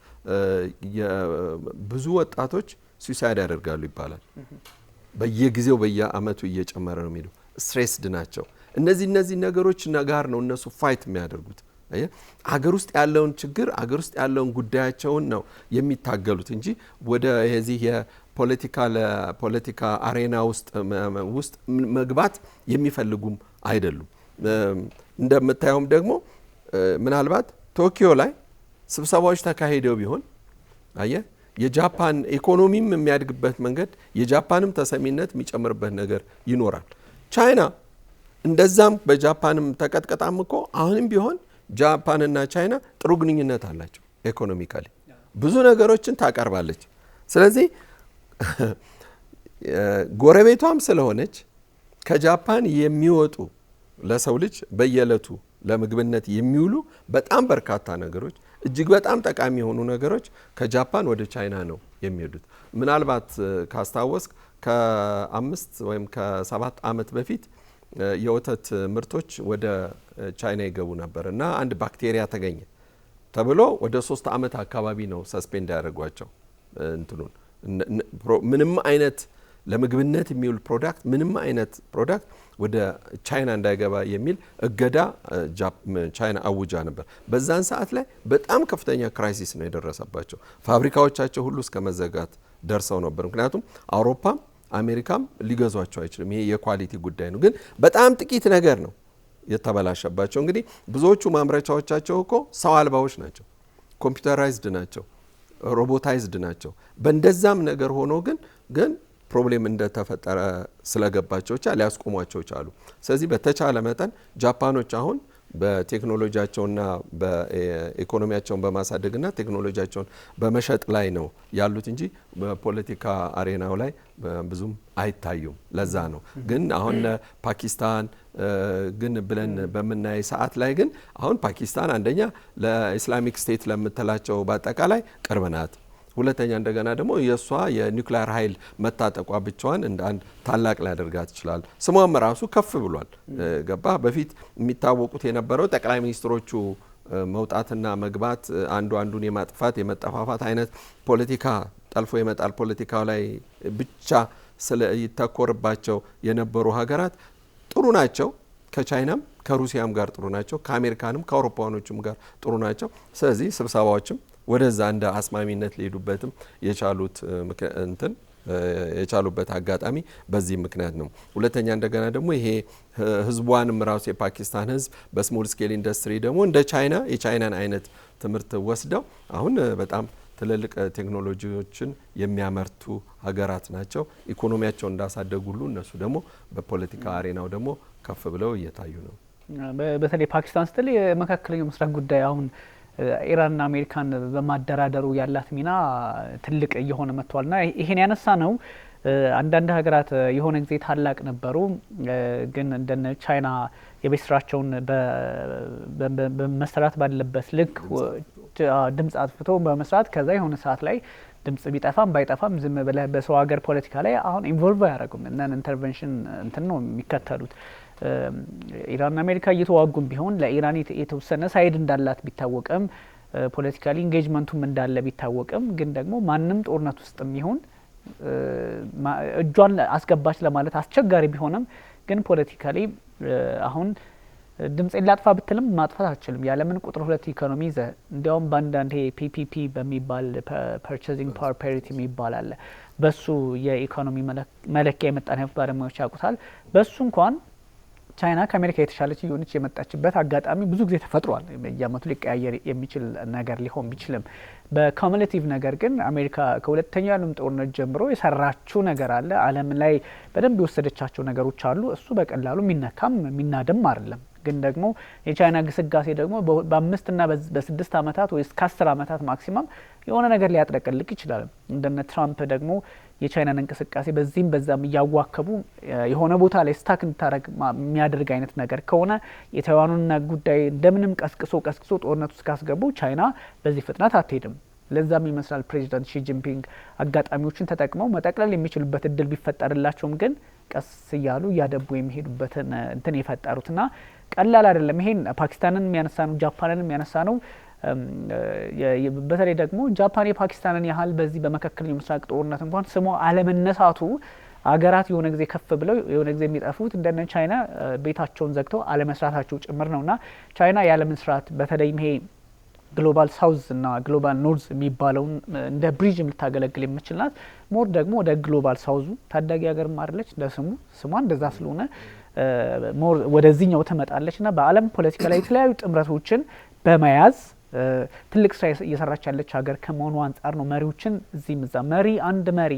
ብዙ ወጣቶች ሱሳይድ ያደርጋሉ ይባላል። በየጊዜው በየአመቱ እየጨመረ ነው የሚለው። ስትሬስድ ናቸው። እነዚህ ነገሮች ጋር ነው እነሱ ፋይት የሚያደርጉት። አየ አገር ውስጥ ያለውን ችግር አገር ውስጥ ያለውን ጉዳያቸውን ነው የሚታገሉት እንጂ ወደ የዚህ የፖለቲካ አሬና ውስጥ መግባት የሚፈልጉም አይደሉም። እንደምታየውም ደግሞ ምናልባት ቶኪዮ ላይ ስብሰባዎች ተካሂደው ቢሆን አየ የጃፓን ኢኮኖሚም የሚያድግበት መንገድ የጃፓንም ተሰሚነት የሚጨምርበት ነገር ይኖራል። ቻይና እንደዛም በጃፓንም ተቀጥቀጣም እኮ አሁንም ቢሆን ጃፓንና ቻይና ጥሩ ግንኙነት አላቸው። ኢኮኖሚካሊ ብዙ ነገሮችን ታቀርባለች። ስለዚህ ጎረቤቷም ስለሆነች ከጃፓን የሚወጡ ለሰው ልጅ በየዕለቱ ለምግብነት የሚውሉ በጣም በርካታ ነገሮች እጅግ በጣም ጠቃሚ የሆኑ ነገሮች ከጃፓን ወደ ቻይና ነው የሚሄዱት። ምናልባት ካስታወስክ ከ5 ወይም ከ7 ዓመት በፊት የወተት ምርቶች ወደ ቻይና ይገቡ ነበር እና አንድ ባክቴሪያ ተገኘ ተብሎ ወደ 3 ዓመት አካባቢ ነው ሰስፔንድ ያደረጓቸው። እንትኑን ምንም አይነት ለምግብነት የሚውል ፕሮዳክት ምንም አይነት ፕሮዳክት ወደ ቻይና እንዳይገባ የሚል እገዳ ቻይና አውጃ ነበር። በዛን ሰዓት ላይ በጣም ከፍተኛ ክራይሲስ ነው የደረሰባቸው። ፋብሪካዎቻቸው ሁሉ እስከ መዘጋት ደርሰው ነበር። ምክንያቱም አውሮፓም አሜሪካም ሊገዟቸው አይችልም። ይሄ የኳሊቲ ጉዳይ ነው። ግን በጣም ጥቂት ነገር ነው የተበላሸባቸው። እንግዲህ ብዙዎቹ ማምረቻዎቻቸው እኮ ሰው አልባዎች ናቸው፣ ኮምፒውተራይዝድ ናቸው፣ ሮቦታይዝድ ናቸው። በእንደዛም ነገር ሆኖ ግን ፕሮብሌም እንደተፈጠረ ስለገባቸው ሊያስቆሟቸው ቻሉ። ስለዚህ በተቻለ መጠን ጃፓኖች አሁን በቴክኖሎጂያቸውና በኢኮኖሚያቸውን በማሳደግና ቴክኖሎጂያቸውን በመሸጥ ላይ ነው ያሉት እንጂ በፖለቲካ አሬናው ላይ ብዙም አይታዩም። ለዛ ነው ግን አሁን ፓኪስታን ግን ብለን በምናይ ሰዓት ላይ ግን አሁን ፓኪስታን አንደኛ ለኢስላሚክ ስቴት ለምትላቸው በአጠቃላይ ቅርብ ናት። ሁለተኛ እንደገና ደግሞ የሷ የኒውክሊየር ኃይል መታጠቋ ብቻዋን እንደ አንድ ታላቅ ሊያደርጋት ይችላል። ስሟም ራሱ ከፍ ብሏል። ገባ በፊት የሚታወቁት የነበረው ጠቅላይ ሚኒስትሮቹ መውጣትና መግባት አንዱ አንዱን የማጥፋት የመጠፋፋት አይነት ፖለቲካ ጠልፎ የመጣል ፖለቲካው ላይ ብቻ ይተኮርባቸው የነበሩ ሀገራት ጥሩ ናቸው። ከቻይናም ከሩሲያም ጋር ጥሩ ናቸው። ከአሜሪካንም ከአውሮፓውያኖችም ጋር ጥሩ ናቸው። ስለዚህ ስብሰባዎችም ወደዛ እንደ አስማሚነት ሊሄዱበትም የቻሉበት አጋጣሚ በዚህ ምክንያት ነው። ሁለተኛ እንደገና ደግሞ ይሄ ህዝቧንም ራሱ የፓኪስታን ህዝብ በስሞል ስኬል ኢንዱስትሪ ደግሞ እንደ ቻይና የቻይናን አይነት ትምህርት ወስደው አሁን በጣም ትልልቅ ቴክኖሎጂዎችን የሚያመርቱ ሀገራት ናቸው። ኢኮኖሚያቸውን እንዳሳደጉ ሁሉ እነሱ ደግሞ በፖለቲካ አሬናው ደግሞ ከፍ ብለው እየታዩ ነው። በተለይ ፓኪስታን ስትል የመካከለኛው ምስራቅ ጉዳይ አሁን ኢራንና አሜሪካን በማደራደሩ ያላት ሚና ትልቅ እየሆነ መጥቷልና ይሄን ያነሳ ነው። አንዳንድ ሀገራት የሆነ ጊዜ ታላቅ ነበሩ፣ ግን እንደነ ቻይና የቤት ስራቸውን በመስራት ባለበት ልክ ድምጽ አጥፍቶ በመስራት ከዛ የሆነ ሰዓት ላይ ድምጽ ቢጠፋም ባይጠፋም ዝም ብለህ በሰው ሀገር ፖለቲካ ላይ አሁን ኢንቮልቭ አያደርጉም እና ኢንተርቬንሽን እንትን ነው የሚከተሉት። ኢራንና አሜሪካ እየተዋጉም ቢሆን ለኢራን የተወሰነ ሳይድ እንዳላት ቢታወቅም ፖለቲካሊ ኢንጌጅመንቱም እንዳለ ቢታወቅም ግን ደግሞ ማንም ጦርነት ውስጥም ይሁን እጇን አስገባች ለማለት አስቸጋሪ ቢሆንም ግን ፖለቲካሊ አሁን ድምጽ ላጥፋ ብትልም ማጥፋት አትችልም። ያለምን ቁጥር 2 ኢኮኖሚ ይዘ እንዲያውም በአንዳንድ ፒፒፒ በሚባል ፐርቼዚንግ ፓወር ፓሪቲ የሚባል አለ። በሱ የኢኮኖሚ መለኪያ የመጣን ሀብት ባለሙያዎች ያውቁታል። በሱ እንኳን ቻይና ከአሜሪካ የተሻለች እየሆነች የመጣችበት አጋጣሚ ብዙ ጊዜ ተፈጥሯል። በየአመቱ ሊቀያየር የሚችል ነገር ሊሆን ቢችልም በኮሙሌቲቭ ነገር ግን አሜሪካ ከሁለተኛው ዓለም ጦርነት ጀምሮ የሰራችው ነገር አለ። ዓለም ላይ በደንብ የወሰደቻቸው ነገሮች አሉ። እሱ በቀላሉ የሚነካም የሚናድም አይደለም። ግን ደግሞ የቻይና ግስጋሴ ደግሞ በ5 እና በ6 አመታት ወይ እስከ 10 አመታት ማክሲማም የሆነ ነገር ሊያጥለቀልቅ ይችላል። እንደነ ትራምፕ ደግሞ የቻይናን እንቅስቃሴ በዚህም በዛም እያዋከቡ የሆነ ቦታ ላይ ስታክ እንድታረግ የሚያደርግ አይነት ነገር ከሆነ የታይዋኑን ጉዳይ እንደምንም ቀስቅሶ ጦርነት ውስጥ ካስገቡ ቻይና በዚህ ፍጥነት አትሄድም። ለዛም ይመስላል ፕሬዚዳንት ሺ ጂንፒንግ አጋጣሚዎችን ተጠቅመው መጠቅለል የሚችሉበት እድል ቢፈጠርላቸውም ግን ቀስ እያሉ እያደቡ የሚሄዱበትን እንትን የፈጠሩትና ቀላል አይደለም። ይሄን ፓኪስታንን የሚያነሳ ነው፣ ጃፓንን የሚያነሳ ነው። በተለይ ደግሞ ጃፓን የፓኪስታንን ያህል በዚህ በመካከለኛው ምስራቅ ጦርነት እንኳን ስሟ አለመነሳቱ አገራት የሆነ ጊዜ ከፍ ብለው የሆነ ጊዜ የሚጠፉት እንደነ ቻይና ቤታቸውን ዘግተው አለመስራታቸው ጭምር ነውና ቻይና ያለመስራት በተለይም ይሄ ግሎባል ሳውዝ እና ግሎባል ኖርዝ የሚባለውን እንደ ብሪጅም ልታገለግል የምችል ናት። ሞር ደግሞ ወደ ግሎባል ሳውዙ ታዳጊ ሀገር ማርለች ስሟ እንደዛ ስለሆነ ሞር ወደዚህኛው ትመጣለች እና በዓለም ፖለቲካ ላይ የተለያዩ ጥምረቶችን በመያዝ ትልቅ ስራ እየሰራች ያለች ሀገር ከመሆኑ አንጻር ነው መሪዎችን እዚህም እዛ አንድ መሪ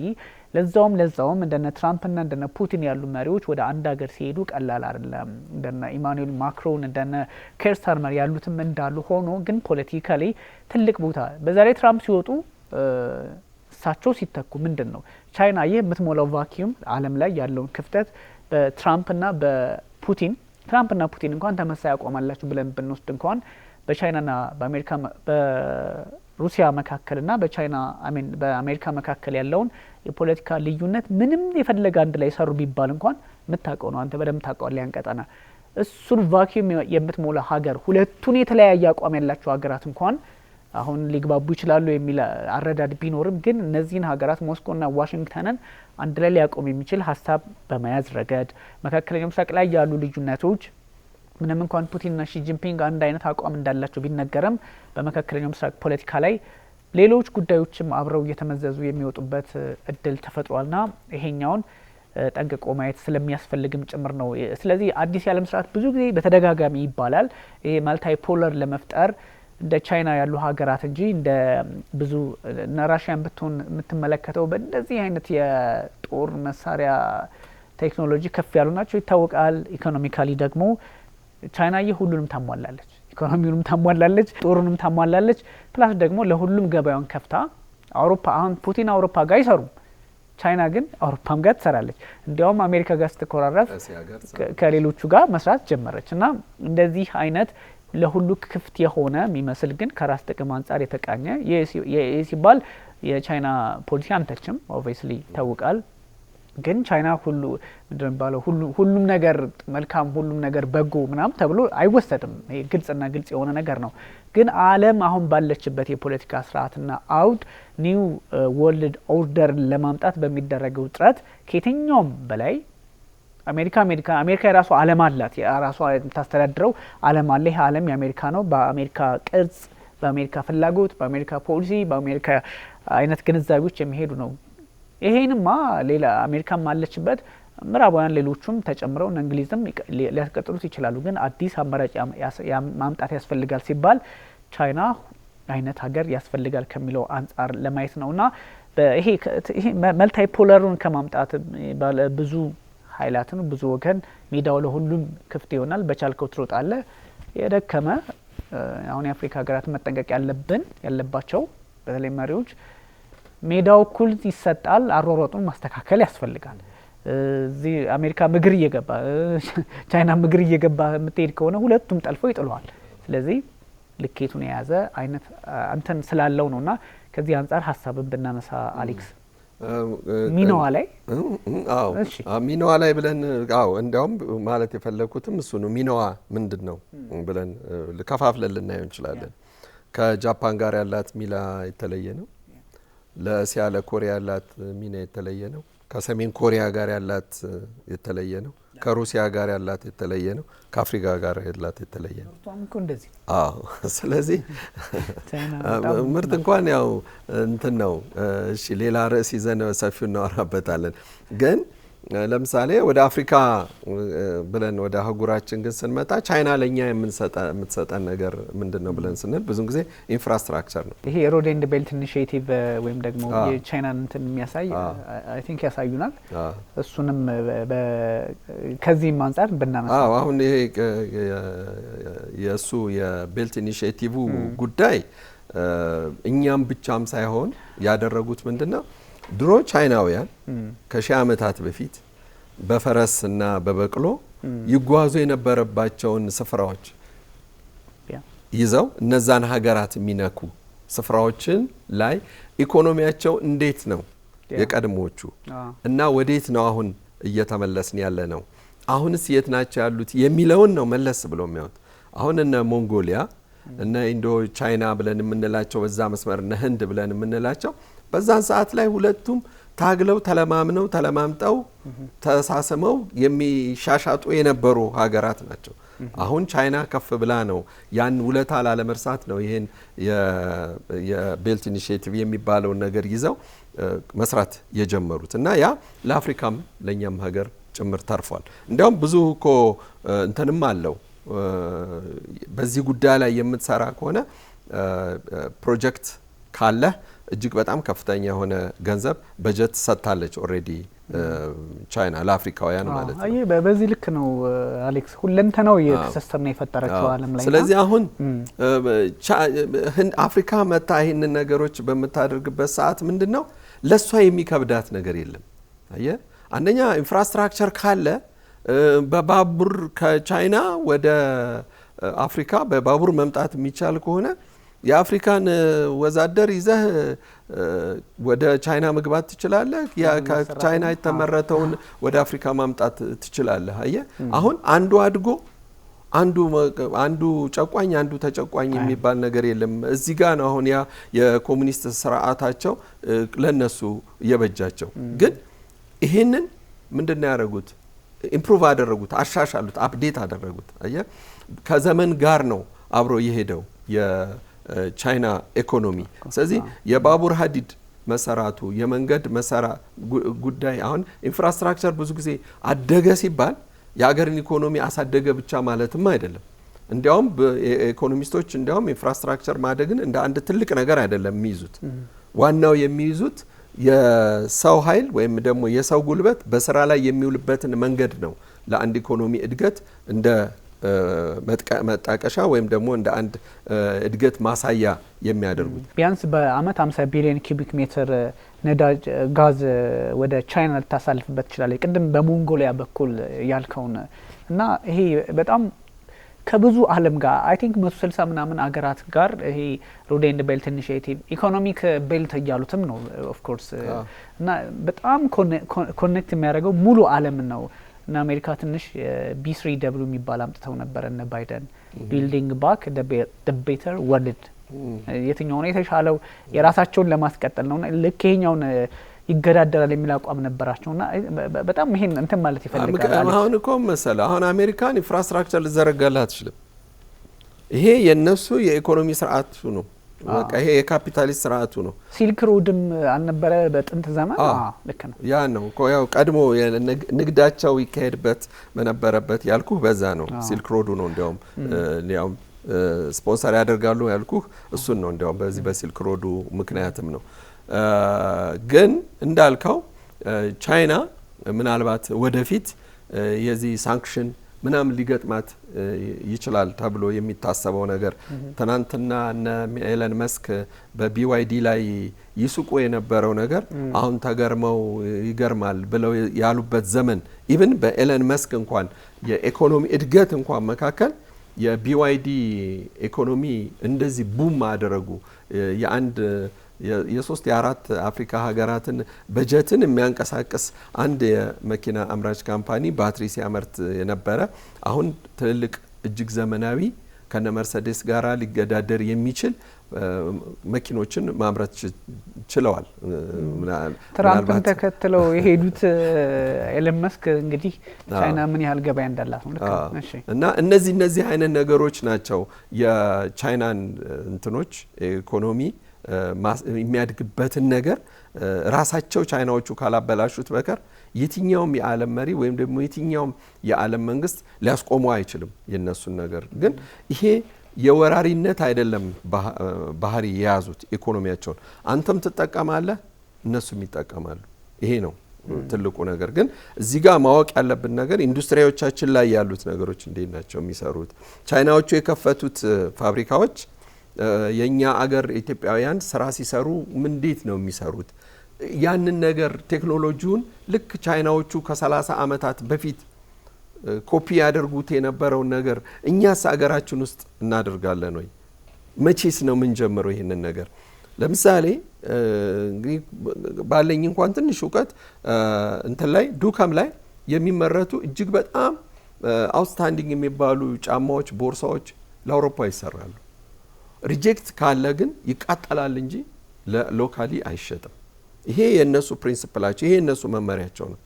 ለዛውም እንደነ ትራምፕና እንደነ ፑቲን ያሉ መሪዎች ወደ አንድ ሀገር ሲሄዱ ቀላል አይደለም። እንደነ ኢማኑኤል ማክሮን እንደነ ኬር ስታርመር ያሉትም እንዳሉ ሆኖ ግን ፖለቲካሊ ትልቅ ቦታ በዛ ላይ ትራምፕ ሲወጡ እሳቸው ሲተኩ ምንድን ነው ቻይና ይህ የምትሞላው ቫኪዩም ዓለም ላይ ያለውን ክፍተት በትራምፕና በፑቲን እንኳን ተመሳሳይ አቋም አላቸው ብለን ብንወስድ እንኳን በቻይናና በአሜሪካ በሩሲያ መካከልና በአሜሪካ መካከል ያለውን የፖለቲካ ልዩነት ምንም የፈለገ አንድ ላይ ሰሩ ቢባል እንኳን የምታውቀው ነው። አንተ በደንብ ታውቀዋለህ ያንቀጠና እሱን ቫኪዩም የምትሞላ ሀገር ሁለቱን የተለያየ አቋም ያላቸው ሀገራት እንኳን አሁን ሊግባቡ ይችላሉ የሚል አረዳድ ቢኖርም ግን እነዚህን ሀገራት ሞስኮና ዋሽንግተንን አንድ ላይ ሊያቆም የሚችል ሀሳብ በመያዝ ረገድ መካከለኛው ምስራቅ ላይ ያሉ ልዩነቶች ምንም እንኳን ፑቲንና ሺ ጂንፒንግ አንድ አይነት አቋም እንዳላቸው ቢነገርም በመካከለኛው ምስራቅ ፖለቲካ ላይ ሌሎች ጉዳዮችም አብረው እየተመዘዙ የሚወጡበት እድል ተፈጥሯልና ይሄኛውን ጠንቅቆ ማየት ስለሚያስፈልግም ጭምር ነው። ስለዚህ አዲስ የዓለም ስርዓት ብዙ ጊዜ በተደጋጋሚ ይባላል ይሄ ማልታይ ፖለር ለመፍጠር እንደ ቻይና ያሉ ሀገራት እንጂ እንደ ብዙ እነ ራሽያን ብትሆን የምትመለከተው በእንደዚህ አይነት የጦር መሳሪያ ቴክኖሎጂ ከፍ ያሉ ናቸው ይታወቃል። ኢኮኖሚካሊ ደግሞ ቻይና ሁሉንም ታሟላለች፣ ኢኮኖሚውንም ታሟላለች፣ ጦሩንም ታሟላለች። ፕላስ ደግሞ ለሁሉም ገበያውን ከፍታ አውሮፓ አሁን ፑቲን አውሮፓ ጋር አይሰሩም፣ ቻይና ግን አውሮፓም ጋር ትሰራለች። እንዲያውም አሜሪካ ጋር ስትኮራረፍ ከሌሎቹ ጋር መስራት ጀመረች። እና እንደዚህ አይነት ለሁሉ ክፍት የሆነ የሚመስል ግን ከራስ ጥቅም አንጻር የተቃኘ ሲባል የቻይና ፖሊሲ አንተችም ኦብቪየስሊ ይታወቃል። ግን ቻይና ሁሉ ምንድነው የሚባለው ሁሉም ነገር መልካም ሁሉም ነገር በጎ ምናምን ተብሎ አይወሰድም። ይሄ ግልጽና ግልጽ የሆነ ነገር ነው። ግን ዓለም አሁን ባለችበት የፖለቲካ ስርዓትና አውድ ኒው ወርልድ ኦርደር ለማምጣት በሚደረገው ጥረት ከየትኛውም በላይ አሜሪካ የራሷ ዓለም አላት። የራሷ የምታስተዳድረው ዓለም አለ። ይህ ዓለም የአሜሪካ ነው። በአሜሪካ ቅርጽ፣ በአሜሪካ ፍላጎት፣ በአሜሪካ ፖሊሲ፣ በአሜሪካ አይነት ግንዛቤዎች የሚሄዱ ነው። ይሄንማ ሌላ አሜሪካም አለችበት፣ ምዕራባውያን ሌሎቹም ተጨምረው እንግሊዝም ሊያስቀጥሉት ይችላሉ። ግን አዲስ አማራጭ ማምጣት ያስፈልጋል ሲባል ቻይና አይነት ሀገር ያስፈልጋል ከሚለው አንጻር ለማየት ነውና ይሄ መልታይ ፖለሩን ከማምጣት ብዙ ኃይላትን ብዙ ወገን ሜዳው ለሁሉም ክፍት ይሆናል። በቻልከው ትሮጣለህ። የደከመ አሁን የአፍሪካ ሀገራት መጠንቀቅ ያለባቸው በተለይ መሪዎች ሜዳው እኩል ይሰጣል፣ አሯሯጡን ማስተካከል ያስፈልጋል። እዚህ አሜሪካ ምግር እየገባ ቻይና ምግር እየገባ የምትሄድ ከሆነ ሁለቱም ጠልፈው ይጥለዋል። ስለዚህ ልኬቱን የያዘ አይነት አንተን ስላለው ነውና ከዚህ አንጻር ሀሳብን ብናነሳ አሌክስ ሚናዋ ላይ ሚናዋ ላይ ብለን እንዲያውም ማለት የፈለኩትም እሱ ነው። ሚናዋ ምንድነው ብለን ከፋፍለን ልናየው እንችላለን። ከጃፓን ጋር ያላት ሚና የተለየ ነው። ለእስያ ለኮሪያ ያላት ሚና የተለየ ነው። ከሰሜን ኮሪያ ጋር ያላት የተለየ ነው። ከሩሲያ ጋር ያላት የተለየ ነው። ከአፍሪካ ጋር ያላት የተለየ ነው። ስለዚህ ምርት እንኳን ያው እንትን ነው። እሺ ሌላ ርዕስ ይዘን ሰፊው እናወራበታለን። ግን ለምሳሌ ወደ አፍሪካ ብለን ወደ አህጉራችን ግን ስንመጣ ቻይና ለኛ የምትሰጠን ነገር ምንድነው ብለን ስንል ብዙ ጊዜ ኢንፍራስትራክቸር ነው። ይሄ ሮድ ኤንድ ቤልት ኢኒሺዬቲቭ ወይም ደግሞ የቻይናን እንትን የሚያሳይ አይ ቲንክ ያሳዩናል። እሱንም ከዚህም አንጻር ብናነሳ አሁን ይሄ የሱ የቤልት ኢኒሺዬቲቭ ጉዳይ እኛም ብቻም ሳይሆን ያደረጉት ምንድነው ድሮ ቻይናውያን ከሺህ ዓመታት በፊት በፈረስና በበቅሎ ይጓዙ የነበረባቸውን ስፍራዎች ይዘው እነዛን ሀገራት የሚነኩ ስፍራዎችን ላይ ኢኮኖሚያቸው እንዴት ነው የቀድሞቹ እና ወዴት ነው አሁን እየተመለስን ያለ ነው፣ አሁንስ የት ናቸው ያሉት የሚለውን ነው መለስ ብሎ የሚያዩት። አሁን እነ ሞንጎሊያ እነ ኢንዶ ቻይና ብለን የምንላቸው በዛ መስመር እነ ህንድ ብለን የምንላቸው በዛን ሰዓት ላይ ሁለቱም ታግለው ተለማምጠው ተሳስመው የሚሻሻጡ የነበሩ ሀገራት ናቸው። አሁን ቻይና ከፍ ብላ ነው ያን ውለታ ላለመርሳት ነው ይሄን የቤልት ኢኒሺዬቲቭ የሚባለውን ነገር ይዘው መስራት የጀመሩት እና ያ ለአፍሪካም ለኛም ሀገር ጭምር ተርፏል። እንዲያውም ብዙ እኮ እንትንም አለው በዚህ ጉዳይ ላይ የምትሰራ ከሆነ ፕሮጀክት ካለ እጅግ በጣም ከፍተኛ የሆነ ገንዘብ በጀት ሰጥታለች ኦሬዲ ቻይና ለአፍሪካውያን ማለት ነው። በዚህ ልክ ነው አሌክስ ሁለንተናው የተሰሰረ ነው የፈጠረችው ዓለም ላይ። ስለዚህ አሁን አፍሪካ መታ ይሄንን ነገሮች በመታደርግበት ሰዓት ምንድነው ለሷ የሚከብዳት ነገር የለም። አየ አንደኛ ኢንፍራስትራክቸር ካለ በባቡር ከቻይና ወደ አፍሪካ በባቡር መምጣት የሚቻል ከሆነ የአፍሪካን ወዛደር ይዘህ ወደ ቻይና መግባት ትችላለህ። ከቻይና የተመረተውን ወደ አፍሪካ ማምጣት ትችላለህ። አየ አሁን አንዱ አድጎ አንዱ ጨቋኝ አንዱ ተጨቋኝ የሚባል ነገር የለም። እዚህ ጋር ነው አሁን ያ የኮሙኒስት ስርዓታቸው ለነሱ የበጃቸው። ግን ይሄንን ምንድነው ያደረጉት? ኢምፕሩቭ አደረጉት፣ አሻሻሉት፣ አፕዴት አደረጉት። አየ ከዘመን ጋር ነው አብሮ የሄደው የቻይና ኢኮኖሚ። ስለዚህ የባቡር ሀዲድ መሰራቱ የመንገድ መሰራ ጉዳይ አሁን ኢንፍራስትራክቸር ብዙ ጊዜ አደገ ሲባል የሀገርን ኢኮኖሚ አሳደገ ብቻ ማለትም አይደለም። እንዲያውም ኢኮኖሚስቶች እንዲያውም ኢንፍራስትራክቸር ማደግን እንደ አንድ ትልቅ ነገር አይደለም የሚይዙት። ዋናው የሚይዙት የሰው ኃይል ወይም ደግሞ የሰው ጉልበት በስራ ላይ የሚውልበትን መንገድ ነው ለአንድ ኢኮኖሚ እድገት እንደ መጣቀሻ ወይም ደግሞ እንደ አንድ እድገት ማሳያ የሚያደርጉት። ቢያንስ በአመት 50 ቢሊዮን ኪዩቢክ ሜትር ነዳጅ ጋዝ ወደ ቻይና ልታሳልፍበት ትችላለች። ቅድም በሞንጎሊያ በኩል ያልከውን እና ይሄ በጣም ከብዙ ዓለም ጋር አይ ቲንክ 160 ምናምን አገራት ጋር ይሄ ሮድ ኤንድ ቤልት ኢኒሺዬቲቭ ኢኮኖሚክ ቤልት እያሉትም ነው ኦፍ ኮርስ እና በጣም ኮኔክት የሚያደርገው ሙሉ ዓለም ነው። እና አሜሪካ ትንሽ B3W የሚባል አምጥተው ነበር እነ ባይደን ቢልዲንግ ባክ ዘ ቤተር ወርልድ የትኛው ነው የተሻለው የራሳቸውን ለማስቀጠል ነውና ልክ ይሄኛውን ይገዳደራል የሚል አቋም ነበራቸውና በጣም ይሄን እንትን ማለት ይፈልጋል። አሁን እኮ መሰለ አሁን አሜሪካን ኢንፍራስትራክቸር ልዘረጋላት አይችልም። ይሄ የነሱ የኢኮኖሚ ስርዓቱ ነው። በቃ ይሄ የካፒታሊስት ስርዓቱ ነው። ሲልክ ሮድም አልነበረ በጥንት ዘመን? ልክ ነው። ያ ነው እኮ ያው ቀድሞ ንግዳቸው ይካሄድበት በነበረበት ያልኩህ በዛ ነው። ሲልክ ሮዱ ነው እንዲያውም ስፖንሰር ያደርጋሉ ያልኩህ እሱን ነው። እንዲያውም በዚህ በሲልክ ሮዱ ምክንያትም ነው። ግን እንዳልከው ቻይና ምናልባት ወደፊት የዚህ ሳንክሽን ምናምን ሊገጥማት ይችላል ተብሎ የሚታሰበው ነገር ትናንትና እነ ኤለን መስክ በቢዋይዲ ላይ ይስቁ የነበረው ነገር አሁን ተገርመው ይገርማል ብለው ያሉበት ዘመን ኢቭን በኤለን መስክ እንኳን የኢኮኖሚ እድገት እንኳን መካከል የቢዋይዲ ኢኮኖሚ እንደዚህ ቡም አደረጉ የአንድ የሶስት የአራት አፍሪካ ሀገራትን በጀትን የሚያንቀሳቅስ አንድ የመኪና አምራች ካምፓኒ ባትሪ ሲያመርት የነበረ አሁን ትልልቅ እጅግ ዘመናዊ ከነ መርሴዲስ ጋራ ሊገዳደር የሚችል መኪኖችን ማምረት ችለዋል። ትራምፕን ተከትለው የሄዱት ኤለን መስክ እንግዲህ ቻይና ምን ያህል ገበያ እንዳላት ነው። እሺ እና እነዚህ አይነት ነገሮች ናቸው የቻይናን እንትኖች ኢኮኖሚ የሚያድግበትን ነገር ራሳቸው ቻይናዎቹ ካላበላሹት በቀር የትኛውም የዓለም መሪ ወይም ደግሞ የትኛውም የዓለም መንግስት ሊያስቆመው አይችልም የነሱን ነገር። ግን ይሄ የወራሪነት አይደለም ባህሪ የያዙት ኢኮኖሚያቸውን አንተም ትጠቀማለህ እነሱም ይጠቀማሉ። ይሄ ነው ትልቁ ነገር። ግን እዚህ ጋር ማወቅ ያለብን ነገር ኢንዱስትሪዎቻችን ላይ ያሉት ነገሮች እንዴት ናቸው የሚሰሩት? ቻይናዎቹ የከፈቱት ፋብሪካዎች የኛ አገር ኢትዮጵያውያን ስራ ሲሰሩ እንዴት ነው የሚሰሩት? ያንን ነገር ቴክኖሎጂውን ልክ ቻይናዎቹ ከ30 አመታት በፊት ኮፒ ያደርጉት የነበረውን ነገር እኛስ አገራችን ውስጥ እናደርጋለን ወይ? መቼስ ነው ምን ጀምረው ይሄንን ነገር? ለምሳሌ እንግዲህ ባለኝ እንኳን ትንሽ እውቀት እንትን ላይ ዱከም ላይ የሚመረቱ እጅግ በጣም አውትስታንዲንግ የሚባሉ ጫማዎች፣ ቦርሳዎች ለአውሮፓ ይሰራሉ። ሪጀክት ካለ ግን ይቃጠላል እንጂ ለሎካሊ አይሸጥም። ይሄ የነሱ ፕሪንሲፕላቸው፣ ይሄ የነሱ መመሪያቸው ነው።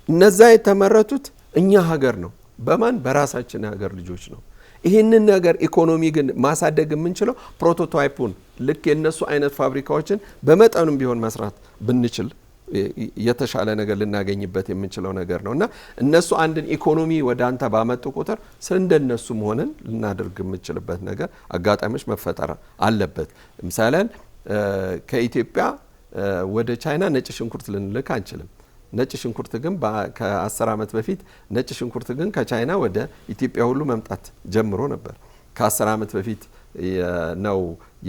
እነዛ የተመረቱት እኛ ሀገር ነው። በማን? በራሳችን ሀገር ልጆች ነው። ይህንን ነገር ኢኮኖሚ ግን ማሳደግ የምንችለው ፕሮቶታይፑን ልክ የነሱ አይነት ፋብሪካዎችን በመጠኑም ቢሆን መስራት ብንችል የተሻለ ነገር ልናገኝበት የምንችለው ነገር ነው እና እነሱ አንድን ኢኮኖሚ ወደ አንተ ባመጡ ቁጥር እንደነሱ መሆንን ልናደርግ የምንችልበት ነገር አጋጣሚዎች መፈጠር አለበት። ለምሳሌ ከኢትዮጵያ ወደ ቻይና ነጭ ሽንኩርት ልንልክ አንችልም። ነጭ ሽንኩርት ግን ከ10 አመት በፊት ነጭ ሽንኩርት ግን ከቻይና ወደ ኢትዮጵያ ሁሉ መምጣት ጀምሮ ነበር። ከ10 አመት በፊት ነው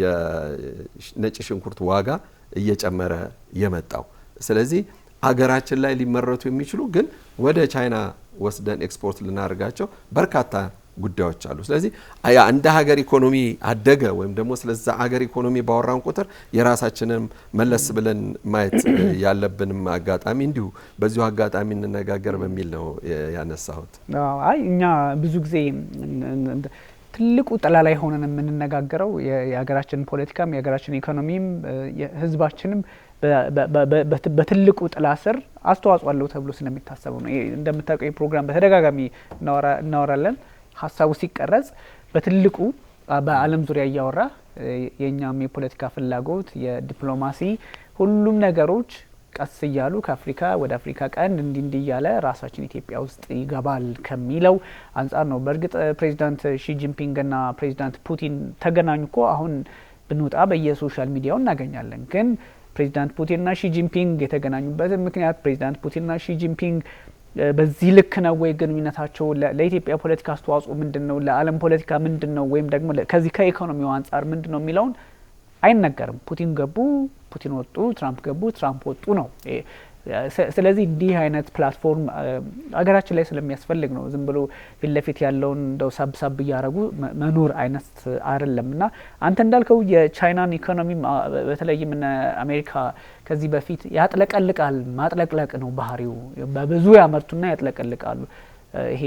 የነጭ ሽንኩርት ዋጋ እየጨመረ የመጣው። ስለዚህ አገራችን ላይ ሊመረቱ የሚችሉ ግን ወደ ቻይና ወስደን ኤክስፖርት ልናደርጋቸው በርካታ ጉዳዮች አሉ። ስለዚህ እንደ ሀገር ኢኮኖሚ አደገ ወይም ደግሞ ስለዛ ሀገር ኢኮኖሚ ባወራን ቁጥር የራሳችንን መለስ ብለን ማየት ያለብንም አጋጣሚ እንዲሁ በዚሁ አጋጣሚ እንነጋገር በሚል ነው ያነሳሁት። አይ እኛ ብዙ ጊዜ ትልቁ ጥላ ላይ ሆነን የምንነጋገረው የሀገራችን ፖለቲካም የሀገራችን ኢኮኖሚም ህዝባችንም በትልቁ ጥላ ስር አስተዋጽኦ አለው ተብሎ ስለሚታሰበው ነው። እንደምታውቀው ፕሮግራም በተደጋጋሚ እናወራለን። ሀሳቡ ሲቀረጽ በትልቁ በዓለም ዙሪያ እያወራ የኛም የፖለቲካ ፍላጎት የዲፕሎማሲ ሁሉም ነገሮች ቀስ እያሉ ከአፍሪካ ወደ አፍሪካ ቀንድ እንዲህ እያለ ራሳችን ኢትዮጵያ ውስጥ ይገባል ከሚለው አንጻር ነው። በእርግጥ ፕሬዚዳንት ሺ ጂንፒንግ እና ፕሬዚዳንት ፑቲን ተገናኙ እኮ አሁን ብንወጣ በየሶሻል ሚዲያው እናገኛለን። ግን ፕሬዚዳንት ፑቲንና ሺ ጂንፒንግ የተገናኙበት ምክንያት ፕሬዚዳንት ፑቲንና ሺ ጂንፒንግ በዚህ ልክ ነው ወይ ግንኙነታቸው? ለኢትዮጵያ ፖለቲካ አስተዋጽኦ ምንድነው? ለዓለም ፖለቲካ ምንድነው? ወይም ደግሞ ከዚህ ከኢኮኖሚው አንጻር ምንድነው የሚለውን አይነገርም። ፑቲን ገቡ፣ ፑቲን ወጡ፣ ትራምፕ ገቡ፣ ትራምፕ ወጡ ነው። ስለዚህ እንዲህ አይነት ፕላትፎርም አገራችን ላይ ስለሚያስፈልግ ነው። ዝም ብሎ ፊት ለፊት ያለውን እንደው ሳብ እያረጉ መኖር አይነት አይደለም። እና አንተ እንዳልከው የቻይናን ኢኮኖሚ በተለይም አሜሪካ ከዚህ በፊት ያጥለቀልቃል፣ ማጥለቅለቅ ነው ባህሪው። በብዙ ያመርቱና ያጥለቀልቃሉ። ይሄ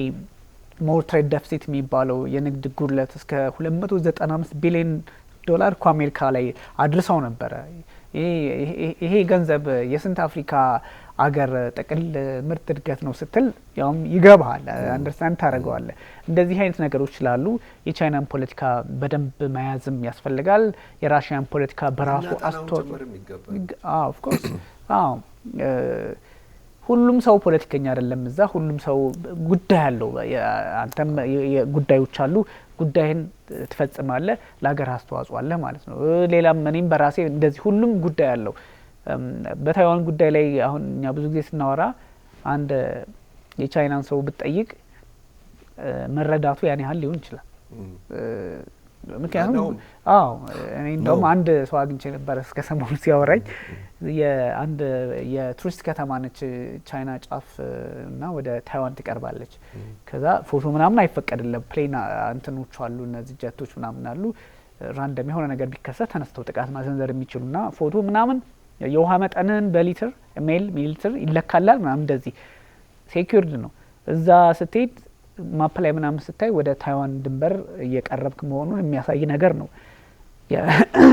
ሞር ትሬድ ደፊሲት የሚባለው የንግድ ጉድለት እስከ 295 ቢሊዮን ዶላር እኮ አሜሪካ ላይ አድርሰው ነበረ። ይሄ ገንዘብ የስንት አፍሪካ አገር ጥቅል ምርት እድገት ነው ስትል ያውም ይገባሃል፣ አንደርስታንድ ታደርገዋለህ። እንደዚህ አይነት ነገሮች ስላሉ የቻይናን ፖለቲካ በደንብ መያዝም ያስፈልጋል። የራሽያን ፖለቲካ በራሱ ኦፍ ኮርስ ሁሉም ሰው ፖለቲከኛ አይደለም። እዛ ሁሉም ሰው ጉዳይ አለው። አንተም ጉዳዮች አሉ፣ ጉዳይን ትፈጽማለህ፣ ለሀገር አስተዋጽኦ አለ ማለት ነው። ሌላም እኔም በራሴ እንደዚህ ሁሉም ጉዳይ አለው። በታይዋን ጉዳይ ላይ አሁን እኛ ብዙ ጊዜ ስናወራ አንድ የቻይናን ሰው ብትጠይቅ መረዳቱ ያን ያህል ሊሆን ይችላል። ምክንያቱም እኔ እንደውም አንድ ሰው አግኝቼ ነበር እስከ ሰሞኑ ሲያወራኝ የአንድ የቱሪስት ከተማ ነች ቻይና ጫፍ እና ወደ ታይዋን ትቀርባለች። ከዛ ፎቶ ምናምን አይፈቀድለም። ፕሌን እንትኖች አሉ፣ እነዚህ ጀቶች ምናምን አሉ። ራንደም የሆነ ነገር ቢከሰት ተነስተው ጥቃት ማሰንዘር የሚችሉና ፎቶ ምናምን የውሃ መጠንን በሊትር ሚሊሊትር ይለካላል ምናምን እንደዚህ ሴኩርድ ነው። እዛ ስትሄድ ማፕ ላይ ምናምን ስታይ ወደ ታይዋን ድንበር እየቀረብክ መሆኑን የሚያሳይ ነገር ነው።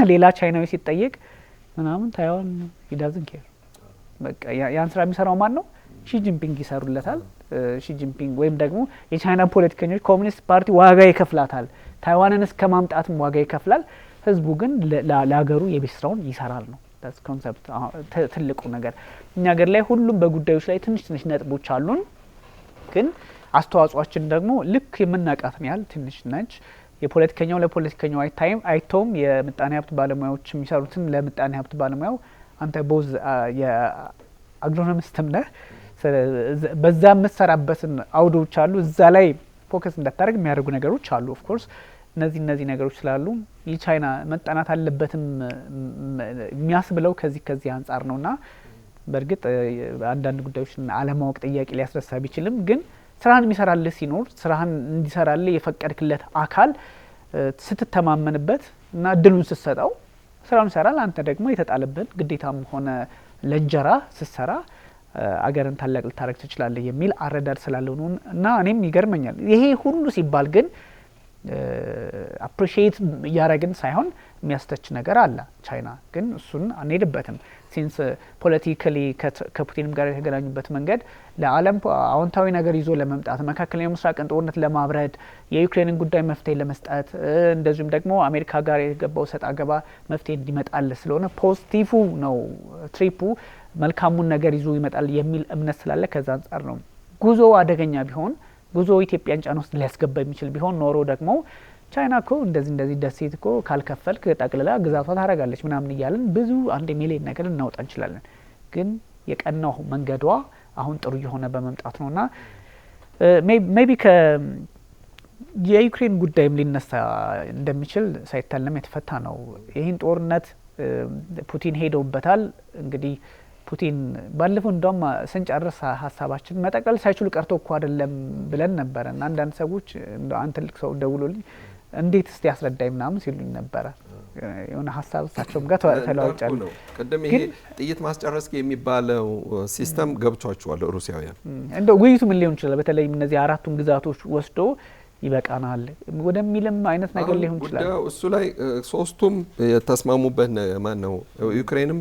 ሌላ ቻይናዊ ሲጠየቅ ምናምን ታይዋን ሂዳዝን ኬር በቃ ያን ስራ የሚሰራው ማን ነው? ሺጂንፒንግ ይሰሩለታል። ሺጂንፒንግ ወይም ደግሞ የቻይና ፖለቲከኞች ኮሚኒስት ፓርቲ ዋጋ ይከፍላታል። ታይዋንን እስከ ማምጣትም ዋጋ ይከፍላል። ህዝቡ ግን ለሀገሩ የቤት ስራውን ይሰራል ነው ኮንሰፕት። ትልቁ ነገር እኛ ሀገር ላይ ሁሉም በጉዳዮች ላይ ትንሽ ነጥቦች አሉን፣ ግን አስተዋጽኦአችን ደግሞ ልክ የምናውቃትን ያህል ትንሽ ነች። የፖለቲከኛው ለፖለቲከኛው አይተውም። የምጣኔ ሀብት ባለሙያዎች የሚሰሩትን ለምጣኔ ሀብት ባለሙያው አንተ ቦዝ የአግሮኖሚስትም ነህ፣ በዛ የምትሰራበትን አውዶች አሉ። እዛ ላይ ፎከስ እንዳታደርግ የሚያደርጉ ነገሮች አሉ። ኦፍ ኮርስ እነዚህ ነገሮች ስላሉ የቻይና መጠናት አለበትም የሚያስብለው ከዚህ አንጻር ነውና በእርግጥ አንዳንድ ጉዳዮችን አለማወቅ ጥያቄ ሊያስነሳ ቢችልም ግን ስራህን የሚሰራልህ ሲኖር ስራህን እንዲሰራልህ የፈቀድክለት አካል ስትተማመንበት እና እድሉን ስትሰጠው ስራውን ይሰራል። አንተ ደግሞ የተጣለብን ግዴታም ሆነ ለእንጀራ ስትሰራ አገርን ታላቅ ልታረግ ትችላለህ የሚል አረዳድ ስላለው ነው። እና እኔም ይገርመኛል ይሄ ሁሉ ሲባል ግን አፕሪሺየት እያረግን ሳይሆን የሚያስተች ነገር አለ። ቻይና ግን እሱን አንሄድበትም። ሲንስ ፖለቲካሊ ከፑቲንም ጋር የተገናኙበት መንገድ ለዓለም አዎንታዊ ነገር ይዞ ለመምጣት መካከለኛው ምስራቅን ጦርነት ለማብረድ የዩክሬንን ጉዳይ መፍትሄ ለመስጠት እንደዚሁም ደግሞ አሜሪካ ጋር የገባው ሰጣ ገባ መፍትሄ እንዲመጣል ስለሆነ ፖዚቲቭ ነው ትሪፑ፣ መልካሙን ነገር ይዞ ይመጣል የሚል እምነት ስላለ ከዛ አንጻር ነው። ጉዞ አደገኛ ቢሆን ጉዞ ኢትዮጵያን ጫና ውስጥ ሊያስገባ የሚችል ቢሆን ኖሮ ደግሞ ቻይና እኮ እንደዚህ ደሴት እኮ ካልከፈልክ ጠቅልላ ግዛቷ ታረጋለች ምናምን እያለን ብዙ አንድ ሚሊዮን ነገር እናውጣ እንችላለን። ግን የቀናው መንገዷ አሁን ጥሩ የሆነ በመምጣት ነውና ሜቢ የዩክሬን ጉዳይም ሊነሳ እንደሚችል ሳይታለም የተፈታ ነው። ይህን ጦርነት ፑቲን ሄደውበታል። እንግዲህ ፑቲን ባለፈው እንደውም ስንጨርስ ሀሳባችን መጠቅለል ሳይችሉ ቀርቶ እኮ አይደለም ብለን ነበረ እና አንዳንድ ሰዎች አንድ ትልቅ ሰው ደውሎልኝ እንዴት እስቲ ያስረዳኝ ምናምን ሲሉኝ ነበረ። የሆነ ሀሳብ እሳቸውም ጋር ተለዋውጫል። ቅድም ይሄ ጥይት ማስጨረስ የሚባለው ሲስተም ገብቷቸዋል ሩሲያውያን። እንደው ውይይቱ ምን ሊሆን ይችላል? በተለይም እነዚህ አራቱን ግዛቶች ወስዶ ይበቃናል ወደሚልም አይነት ነገር ሊሆን ይችላል። እሱ ላይ ሶስቱም የተስማሙበት ማን ነው? ዩክሬንም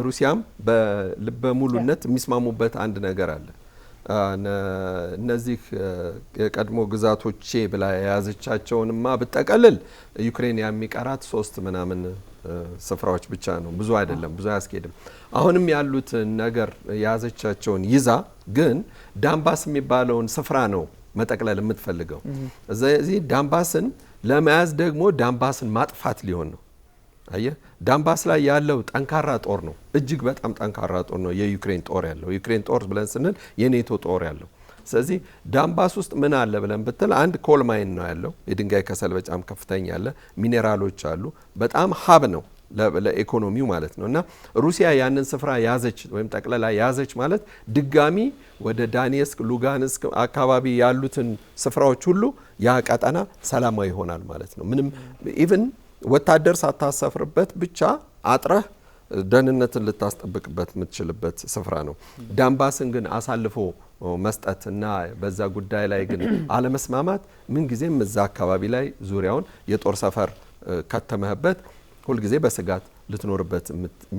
ሩሲያም በልበ ሙሉነት የሚስማሙበት አንድ ነገር አለ። እነዚህ የቀድሞ ግዛቶቼ ብላ የያዘቻቸውንማ ብጠቀልል ዩክሬን የሚቀራት 3 ምናምን ስፍራዎች ብቻ ነው። ብዙ አይደለም፣ ብዙ አያስኬድም። አሁንም ያሉት ነገር የያዘቻቸውን ይዛ ግን ዳንባስ የሚባለውን ስፍራ ነው መጠቅለል የምትፈልገው። እዚህ ዳንባስን ለመያዝ ደግሞ ዳንባስን ማጥፋት ሊሆን ነው። አየህ ዳንባስ ላይ ያለው ጠንካራ ጦር ነው፣ እጅግ በጣም ጠንካራ ጦር ነው የዩክሬን ጦር ያለው። ዩክሬን ጦር ብለን ስንል የኔቶ ጦር ያለው። ስለዚህ ዳንባስ ውስጥ ምን አለ ብለን ብትል አንድ ኮል ማይን ነው ያለው፣ የድንጋይ ከሰል በጣም ከፍተኛ ያለ ሚኔራሎች አሉ። በጣም ሀብ ነው ለኢኮኖሚው ማለት ነው። እና ሩሲያ ያንን ስፍራ ያዘች ወይም ጠቅለላ ያዘች ማለት ድጋሚ ወደ ዳኔስክ፣ ሉጋንስክ አካባቢ ያሉትን ስፍራዎች ሁሉ ያ ቀጠና ሰላማዊ ይሆናል ማለት ነው። ምንም ኢቭን ወታደር ሳታሰፍርበት ብቻ አጥረህ ደህንነትን ልታስጠብቅበት የምትችልበት ስፍራ ነው። ዳንባስን ግን አሳልፎ መስጠት እና በዛ ጉዳይ ላይ ግን አለመስማማት ምንጊዜም እዛ አካባቢ ላይ ዙሪያውን የጦር ሰፈር ከተመህበት ሁልጊዜ በስጋት ልትኖርበት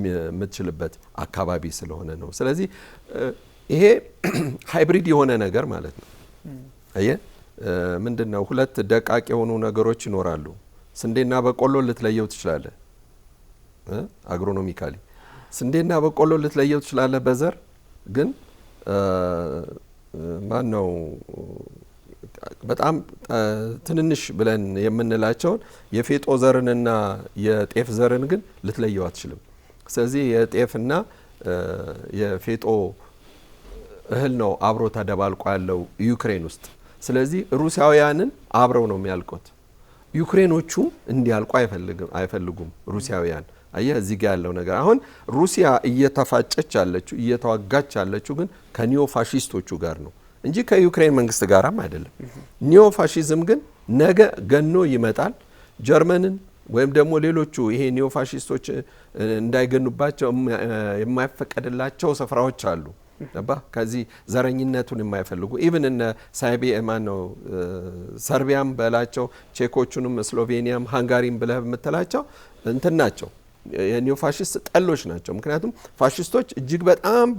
የምትችልበት አካባቢ ስለሆነ ነው። ስለዚህ ይሄ ሃይብሪድ የሆነ ነገር ማለት ነው። አየህ ምንድነው ሁለት ደቃቅ የሆኑ ነገሮች ይኖራሉ። ስንዴና በቆሎ ልትለየው ትችላለህ አግሮኖሚካሊ። ስንዴና በቆሎ ልትለየው ትችላለህ በዘር ግን ማን ነው በጣም ትንንሽ ብለን የምንላቸውን የፌጦ ዘርንና የጤፍ ዘርን ግን ልትለየው አትችልም። ስለዚህ የጤፍና የፌጦ እህል ነው አብሮ ተደባልቆ ያለው ዩክሬን ውስጥ። ስለዚህ ሩሲያውያንን አብረው ነው የሚያልቁት። ዩክሬኖቹ እንዲያልቁ አይፈልጉም ሩሲያውያን። አየህ እዚህ ጋር ያለው ነገር አሁን ሩሲያ እየተፋጨች ያለችው እየተዋጋች ያለችው ግን ከኒዮ ፋሺስቶቹ ጋር ነው እንጂ ከዩክሬን መንግስት ጋርም አይደለም። ኒዮ ፋሺዝም ግን ነገ ገኖ ይመጣል። ጀርመንን ወይም ደግሞ ሌሎቹ ይሄ ኒዮ ፋሺስቶች እንዳይገኑባቸው የማይፈቀድላቸው ስፍራዎች አሉ። ከዚህ ዘረኝነቱን የማይፈልጉ ኢቭን እነ ሰርቢያም በላቸው ቼኮቹንም ስሎቬኒያም ሃንጋሪም ብለህ የምትላቸው እንትን ናቸው የኒዮ ፋሺስት ጠሎች ናቸው። ምክንያቱም ፋሺስቶች እጅግ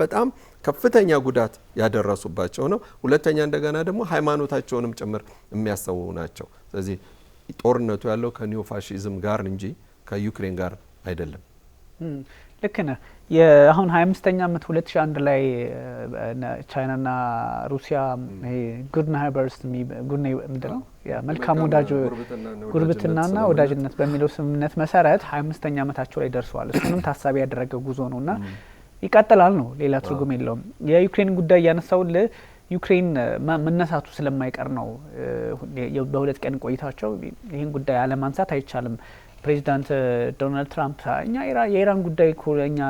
በጣም ከፍተኛ ጉዳት ያደረሱባቸው ነው። ሁለተኛ እንደገና ደግሞ ሃይማኖታቸውንም ጭምር የሚያሰው ናቸው። ስለዚህ ጦርነቱ ያለው ከኒዮ ፋሺዝም ጋር እንጂ ከዩክሬን ጋር አይደለም። ልክ ነህ። አሁን 25ኛ ዓመት 2001 ላይ ቻይናና ሩሲያ ይሄ ጉድ ናይበርስ ምንድነው መልካም ወዳጅ ጉርብትናና ወዳጅነት በሚለው ስምምነት መሰረት 25ኛ ዓመታቸው ላይ ደርሰዋል። እሱንም ታሳቢ ያደረገ ጉዞ ነውና ይቀጥላል ነው፣ ሌላ ትርጉም የለውም። የዩክሬን ጉዳይ ያነሳውል ዩክሬን መነሳቱ ስለማይቀር ነው። በሁለት ቀን ቆይታቸው ይህን ጉዳይ አለማንሳት አይቻልም። ፕሬዚዳንት ዶናልድ ትራምፕ እኛ የኢራን ጉዳይ እኮ እኛ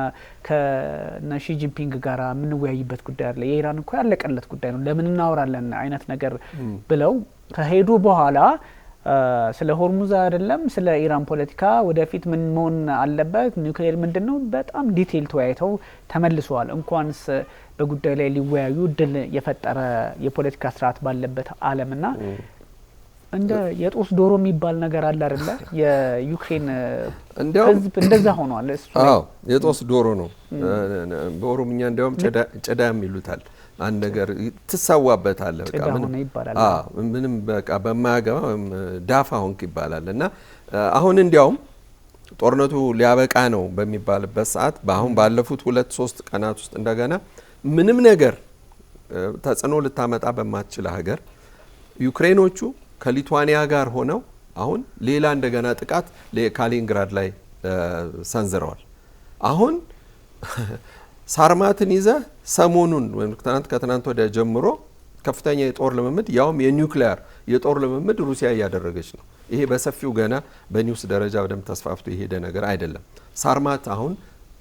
ከነሺ ጂንፒንግ ጋር የምንወያይበት ጉዳይ አለ፣ የኢራን እኮ ያለቀለት ጉዳይ ነው፣ ለምን እናወራለን አይነት ነገር ብለው ከሄዱ በኋላ ስለ ሆርሙዝ አይደለም ስለ ኢራን ፖለቲካ ወደፊት ምን መሆን አለበት ኒውክሌር ምንድነው በጣም ዲቴይል ተወያይተው ተመልሰዋል። እንኳንስ በጉዳይ ላይ ሊወያዩ ድል የፈጠረ የፖለቲካ ስርዓት ባለበት ዓለምና እንደ የጦስ ዶሮ የሚባል ነገር አለ አይደለ? የዩክሬን ህዝብ እንደዛ ሆኗል። እሱ የጦስ ዶሮ ነው። በኦሮምኛ እንደውም ጭዳም ይሉታል። አንድ ነገር ትሰዋበታለህ በቃ ምንም በቃ በማያገባ ዳፋ ሆንክ ይባላል። እና አሁን እንዲያውም ጦርነቱ ሊያበቃ ነው በሚባልበት ሰዓት አሁን ባለፉት 2-3 ቀናት ውስጥ እንደገና ምንም ነገር ተጽዕኖ ልታመጣ በማትችል ሀገር ዩክሬኖቹ ከሊቱዋኒያ ጋር ሆነው አሁን ሌላ እንደገና ጥቃት ካሊንግራድ ላይ ሰንዝረዋል። አሁን ሳርማትን ይዘ ሰሞኑን ወይም ከትናንት ወዲያ ጀምሮ ከፍተኛ የጦር ልምምድ ያውም የኒውክሊየር የጦር ልምምድ ሩሲያ እያደረገች ነው። ይሄ በሰፊው ገና በኒውስ ደረጃ በደንብ ተስፋፍቶ የሄደ ነገር አይደለም። ሳርማት አሁን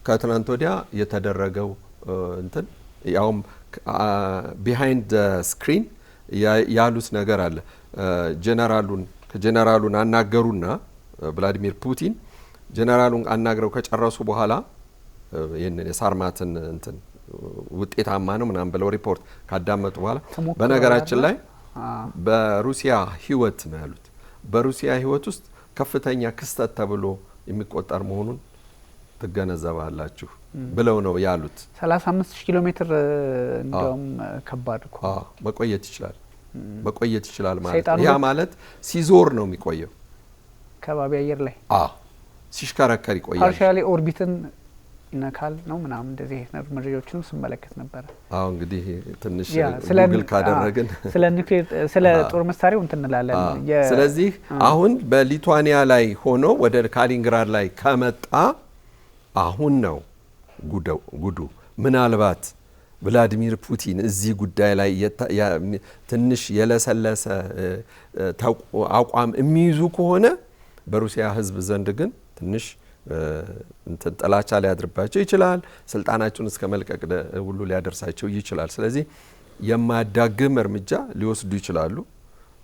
ከትናንት ወዲያ የተደረገው እንትን ያውም ቢሃይንድ ስክሪን ያሉት ነገር አለ። ጀነራሉን አናገሩና ቭላዲሚር ፑቲን ጀነራሉን አናግረው ከጨረሱ በኋላ ይህንን የሳርማትን እንትን ውጤታማ ነው ምናምን ብለው ሪፖርት ካዳመጡ በኋላ በነገራችን ላይ በሩሲያ ህይወት ነው ያሉት። በሩሲያ ህይወት ውስጥ ከፍተኛ ክስተት ተብሎ የሚቆጠር መሆኑን ትገነዘባላችሁ ብለው ነው ያሉት። 35 ኪሎ ሜትር እንደውም ከባድ እኮ መቆየት ይችላል ማለት ነው። ያ ማለት ሲዞር ነው የሚቆየው ከባቢ አየር ላይ ሲሽከረከር ይቆያል። ፓርሻሊ ኦርቢትን ይነካል ነው ምናምን እንደዚህ መረጃዎችንም ስመለከት ነበር። አዎ እንግዲህ ትንሽ ጉግል ካደረግን ስለ ኒውክሌር ስለ ጦር መሳሪያው እንላለን። ስለዚህ አሁን በሊቱዋኒያ ላይ ሆኖ ወደ ካሊንግራድ ላይ ከመጣ አሁን ነው ጉዱ። ምናልባት ቭላዲሚር ፑቲን እዚህ ጉዳይ ላይ ትንሽ የለሰለሰ አቋም የሚይዙ ከሆነ በሩሲያ ሕዝብ ዘንድ ግን ትንሽ ጥላቻ ሊያድርባቸው ይችላል። ስልጣናቸውን እስከ መልቀቅ ሁሉ ሊያደርሳቸው ይችላል። ስለዚህ የማያዳግም እርምጃ ሊወስዱ ይችላሉ።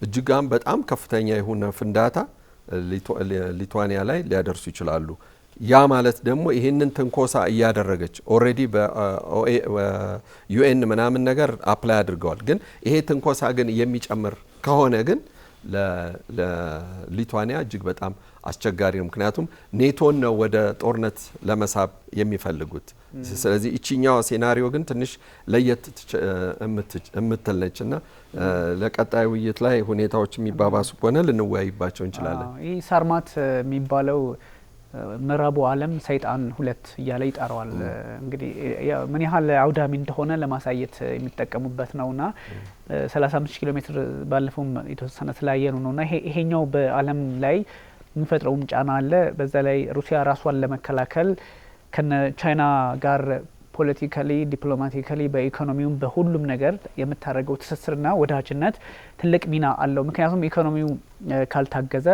እጅጋም በጣም ከፍተኛ የሆነ ፍንዳታ ሊቱዋኒያ ላይ ሊያደርሱ ይችላሉ። ያ ማለት ደግሞ ይህንን ትንኮሳ እያደረገች ኦልሬዲ በዩኤን ምናምን ነገር አፕላይ አድርገዋል። ግን ይሄ ትንኮሳ ግን የሚጨምር ከሆነ ግን ለሊቱዋኒያ እጅግ በጣም አስቸጋሪ ነው። ምክንያቱም ኔቶን ነው ወደ ጦርነት ለመሳብ የሚፈልጉት። ስለዚህ እቺኛው ሴናሪዮ ግን ትንሽ ለየት የምትል ነች እና ለቀጣይ ውይይት ላይ ሁኔታዎች የሚባባሱ ከሆነ ልንወያይባቸው እንችላለን። ይህ ሳርማት የሚባለው ምዕራቡ ዓለም ሰይጣን 2 እያለ ይጠራዋል። እንግዲህ ምን ያህል አውዳሚ እንደሆነ ለማሳየት የሚጠቀሙበት ነውና 35 ኪሎ ሜትር ባለፈው የተወሰነ ተለያየ ነውና ይሄኛው በዓለም ላይ የሚፈጥረውም ጫና አለ። በዛ ላይ ሩሲያ ራሷን ለመከላከል ከነ ቻይና ጋር ፖለቲካሊ፣ ዲፕሎማቲካሊ፣ በኢኮኖሚውም በሁሉም ነገር የምታደርገው ትስስርና ወዳጅነት ትልቅ ሚና አለው። ምክንያቱም ኢኮኖሚው ካልታገዘ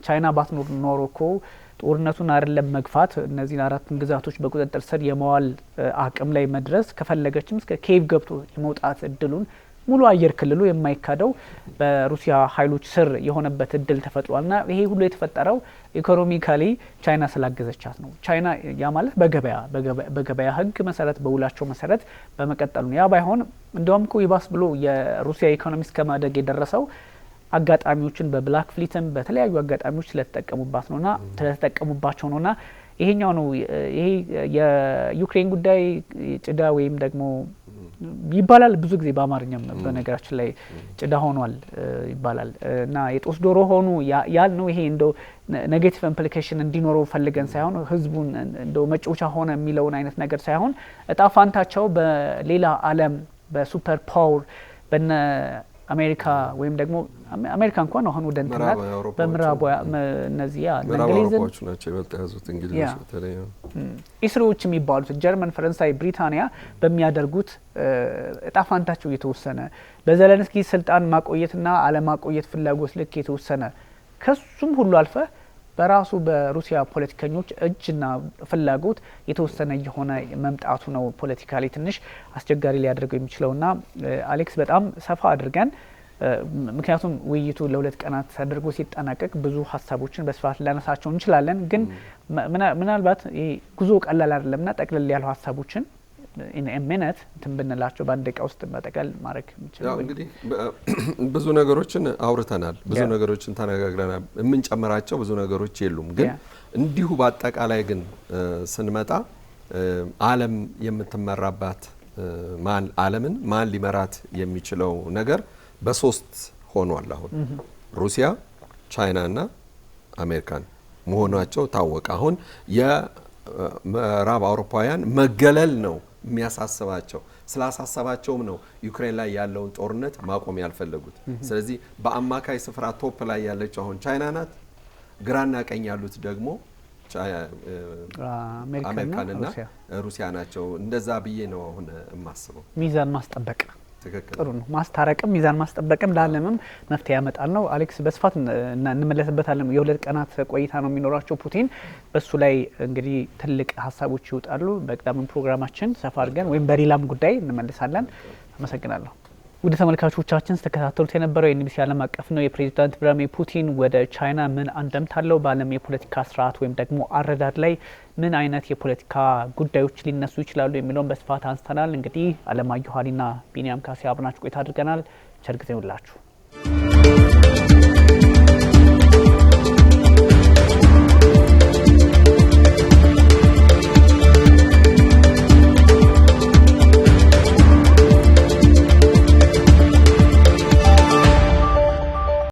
ቻይና ባትኖር ኖሮ እኮ ጦርነቱን አይደለም መግፋት እነዚህን 4 ግዛቶች በቁጥጥር ስር የመዋል አቅም ላይ መድረስ ከፈለገችም እስከ ኬቭ ገብቶ የመውጣት እድሉን ሙሉ አየር ክልሉ የማይካደው በሩሲያ ኃይሎች ስር የሆነበት እድል ተፈጥሯልና ይሄ ሁሉ የተፈጠረው ኢኮኖሚካሊ ቻይና ስላገዘቻት ነው። ቻይና ያ ማለት በገበያ ሕግ መሰረት በውላቸው መሰረት በመቀጠሉ ነው። ያ ባይሆን እንደውም እኮ ይባስ ብሎ የሩሲያ ኢኮኖሚ እስከማደግ የደረሰው አጋጣሚዎችን በብላክ ፍሊትም በተለያዩ አጋጣሚዎች ስለተጠቀሙባቸው ነውና ይሄኛው ነው። ይሄ የዩክሬን ጉዳይ ጭዳ ወይም ደግሞ ይባላል ብዙ ጊዜ በአማርኛም በነገራችን ላይ ጭዳ ሆኗል ይባላል እና የጦስ ዶሮ ሆኑ ያል ነው። ይሄ እንደው ኔጌቲቭ ኢምፕሊኬሽን እንዲኖረው ፈልገን ሳይሆን ህዝቡን እንደው መጫወቻ ሆነ የሚለውን አይነት ነገር ሳይሆን እጣ ፋንታቸው በሌላ ዓለም በሱፐር ፓወር በነ አሜሪካ ወይም ደግሞ አሜሪካ እንኳን አሁን ወደ እንትናት በምዕራቡ እነዚህ እንግሊዝን ናቸው ይበልጥ ያዙት እንግሊዞች በተለይ ኢስሮዎች የሚባሉት ጀርመን፣ ፈረንሳይ፣ ብሪታንያ በሚያደርጉት እጣፋንታቸው የተወሰነ በዘለንስኪ ስልጣን ማቆየትና አለማቆየት ፍላጎት ልክ የተወሰነ ከሱም ሁሉ አልፈ በራሱ በሩሲያ ፖለቲከኞች እጅና ፍላጎት የተወሰነ የሆነ መምጣቱ ነው ፖለቲካሊ ትንሽ አስቸጋሪ ሊያደርገው የሚችለውና አሌክስ በጣም ሰፋ አድርገን ምክንያቱም ውይይቱ ለ2 ቀናት ተደርጎ ሲጠናቀቅ ብዙ ሀሳቦችን በስፋት ላነሳቸው እንችላለን። ግን ምናልባት ይሄ ጉዞ ቀላል አይደለምና ጠቅለል ያሉ ሀሳቦችን in a minute እንትን ብንላቸው በአንድ ደቂቃ ውስጥ መጠቀል ማድረግ እንችላለን። እንግዲህ ብዙ ነገሮችን አውርተናል፣ ብዙ ነገሮችን ተነጋግረናል። የምንጨምራቸው ብዙ ነገሮች የሉም። ግን እንዲሁ በአጠቃላይ ግን ስንመጣ ዓለም የምትመራባት ዓለምን ማን ሊመራት የሚችለው ነገር በ3 ሆኗል። አሁን ሩሲያ፣ ቻይና እና አሜሪካን መሆናቸው ታወቀ። አሁን የምዕራብ አውሮፓውያን መገለል ነው የሚያሳስባቸው። ስላሳሰባቸውም ነው ዩክሬን ላይ ያለውን ጦርነት ማቆም ያልፈለጉት። ስለዚህ በአማካይ ስፍራ ቶፕ ላይ ያለችው አሁን ቻይና ናት። ግራና ቀኝ ያሉት ደግሞ አሜሪካንና ሩሲያ ናቸው። እንደዛ ብዬ ነው አሁን የማስበው። ሚዛን ማስጠበቅ ትክክል ጥሩ ነው። ማስታረቅም ሚዛን ማስጠበቅም ለዓለምም መፍትሄ ያመጣል ነው። አሌክስ በስፋት እንመለስበታለን። የ2 ቀናት ቆይታ ነው የሚኖራቸው ፑቲን። በሱ ላይ እንግዲህ ትልቅ ሀሳቦች ይወጣሉ። በቀጣዩ ፕሮግራማችን ሰፋ አድርገን ወይም በሌላም ጉዳይ እንመለሳለን። አመሰግናለሁ። ውድ ተመልካቾቻችን ስተከታተሉት የነበረው የኤንቢሲ ዓለም አቀፍ ነው። የፕሬዚዳንት ቭላድሚር ፑቲን ወደ ቻይና ምን አንደምታ አለው፣ በዓለም የፖለቲካ ስርዓት ወይም ደግሞ አረዳድ ላይ ምን አይነት የፖለቲካ ጉዳዮች ሊነሱ ይችላሉ የሚለውን በስፋት አንስተናል። እንግዲህ አለማየሁ ሀሊና ቢኒያም ካሴ አብናችሁ ቆይታ አድርገናል። ቸር ጊዜ ይሁንላችሁ።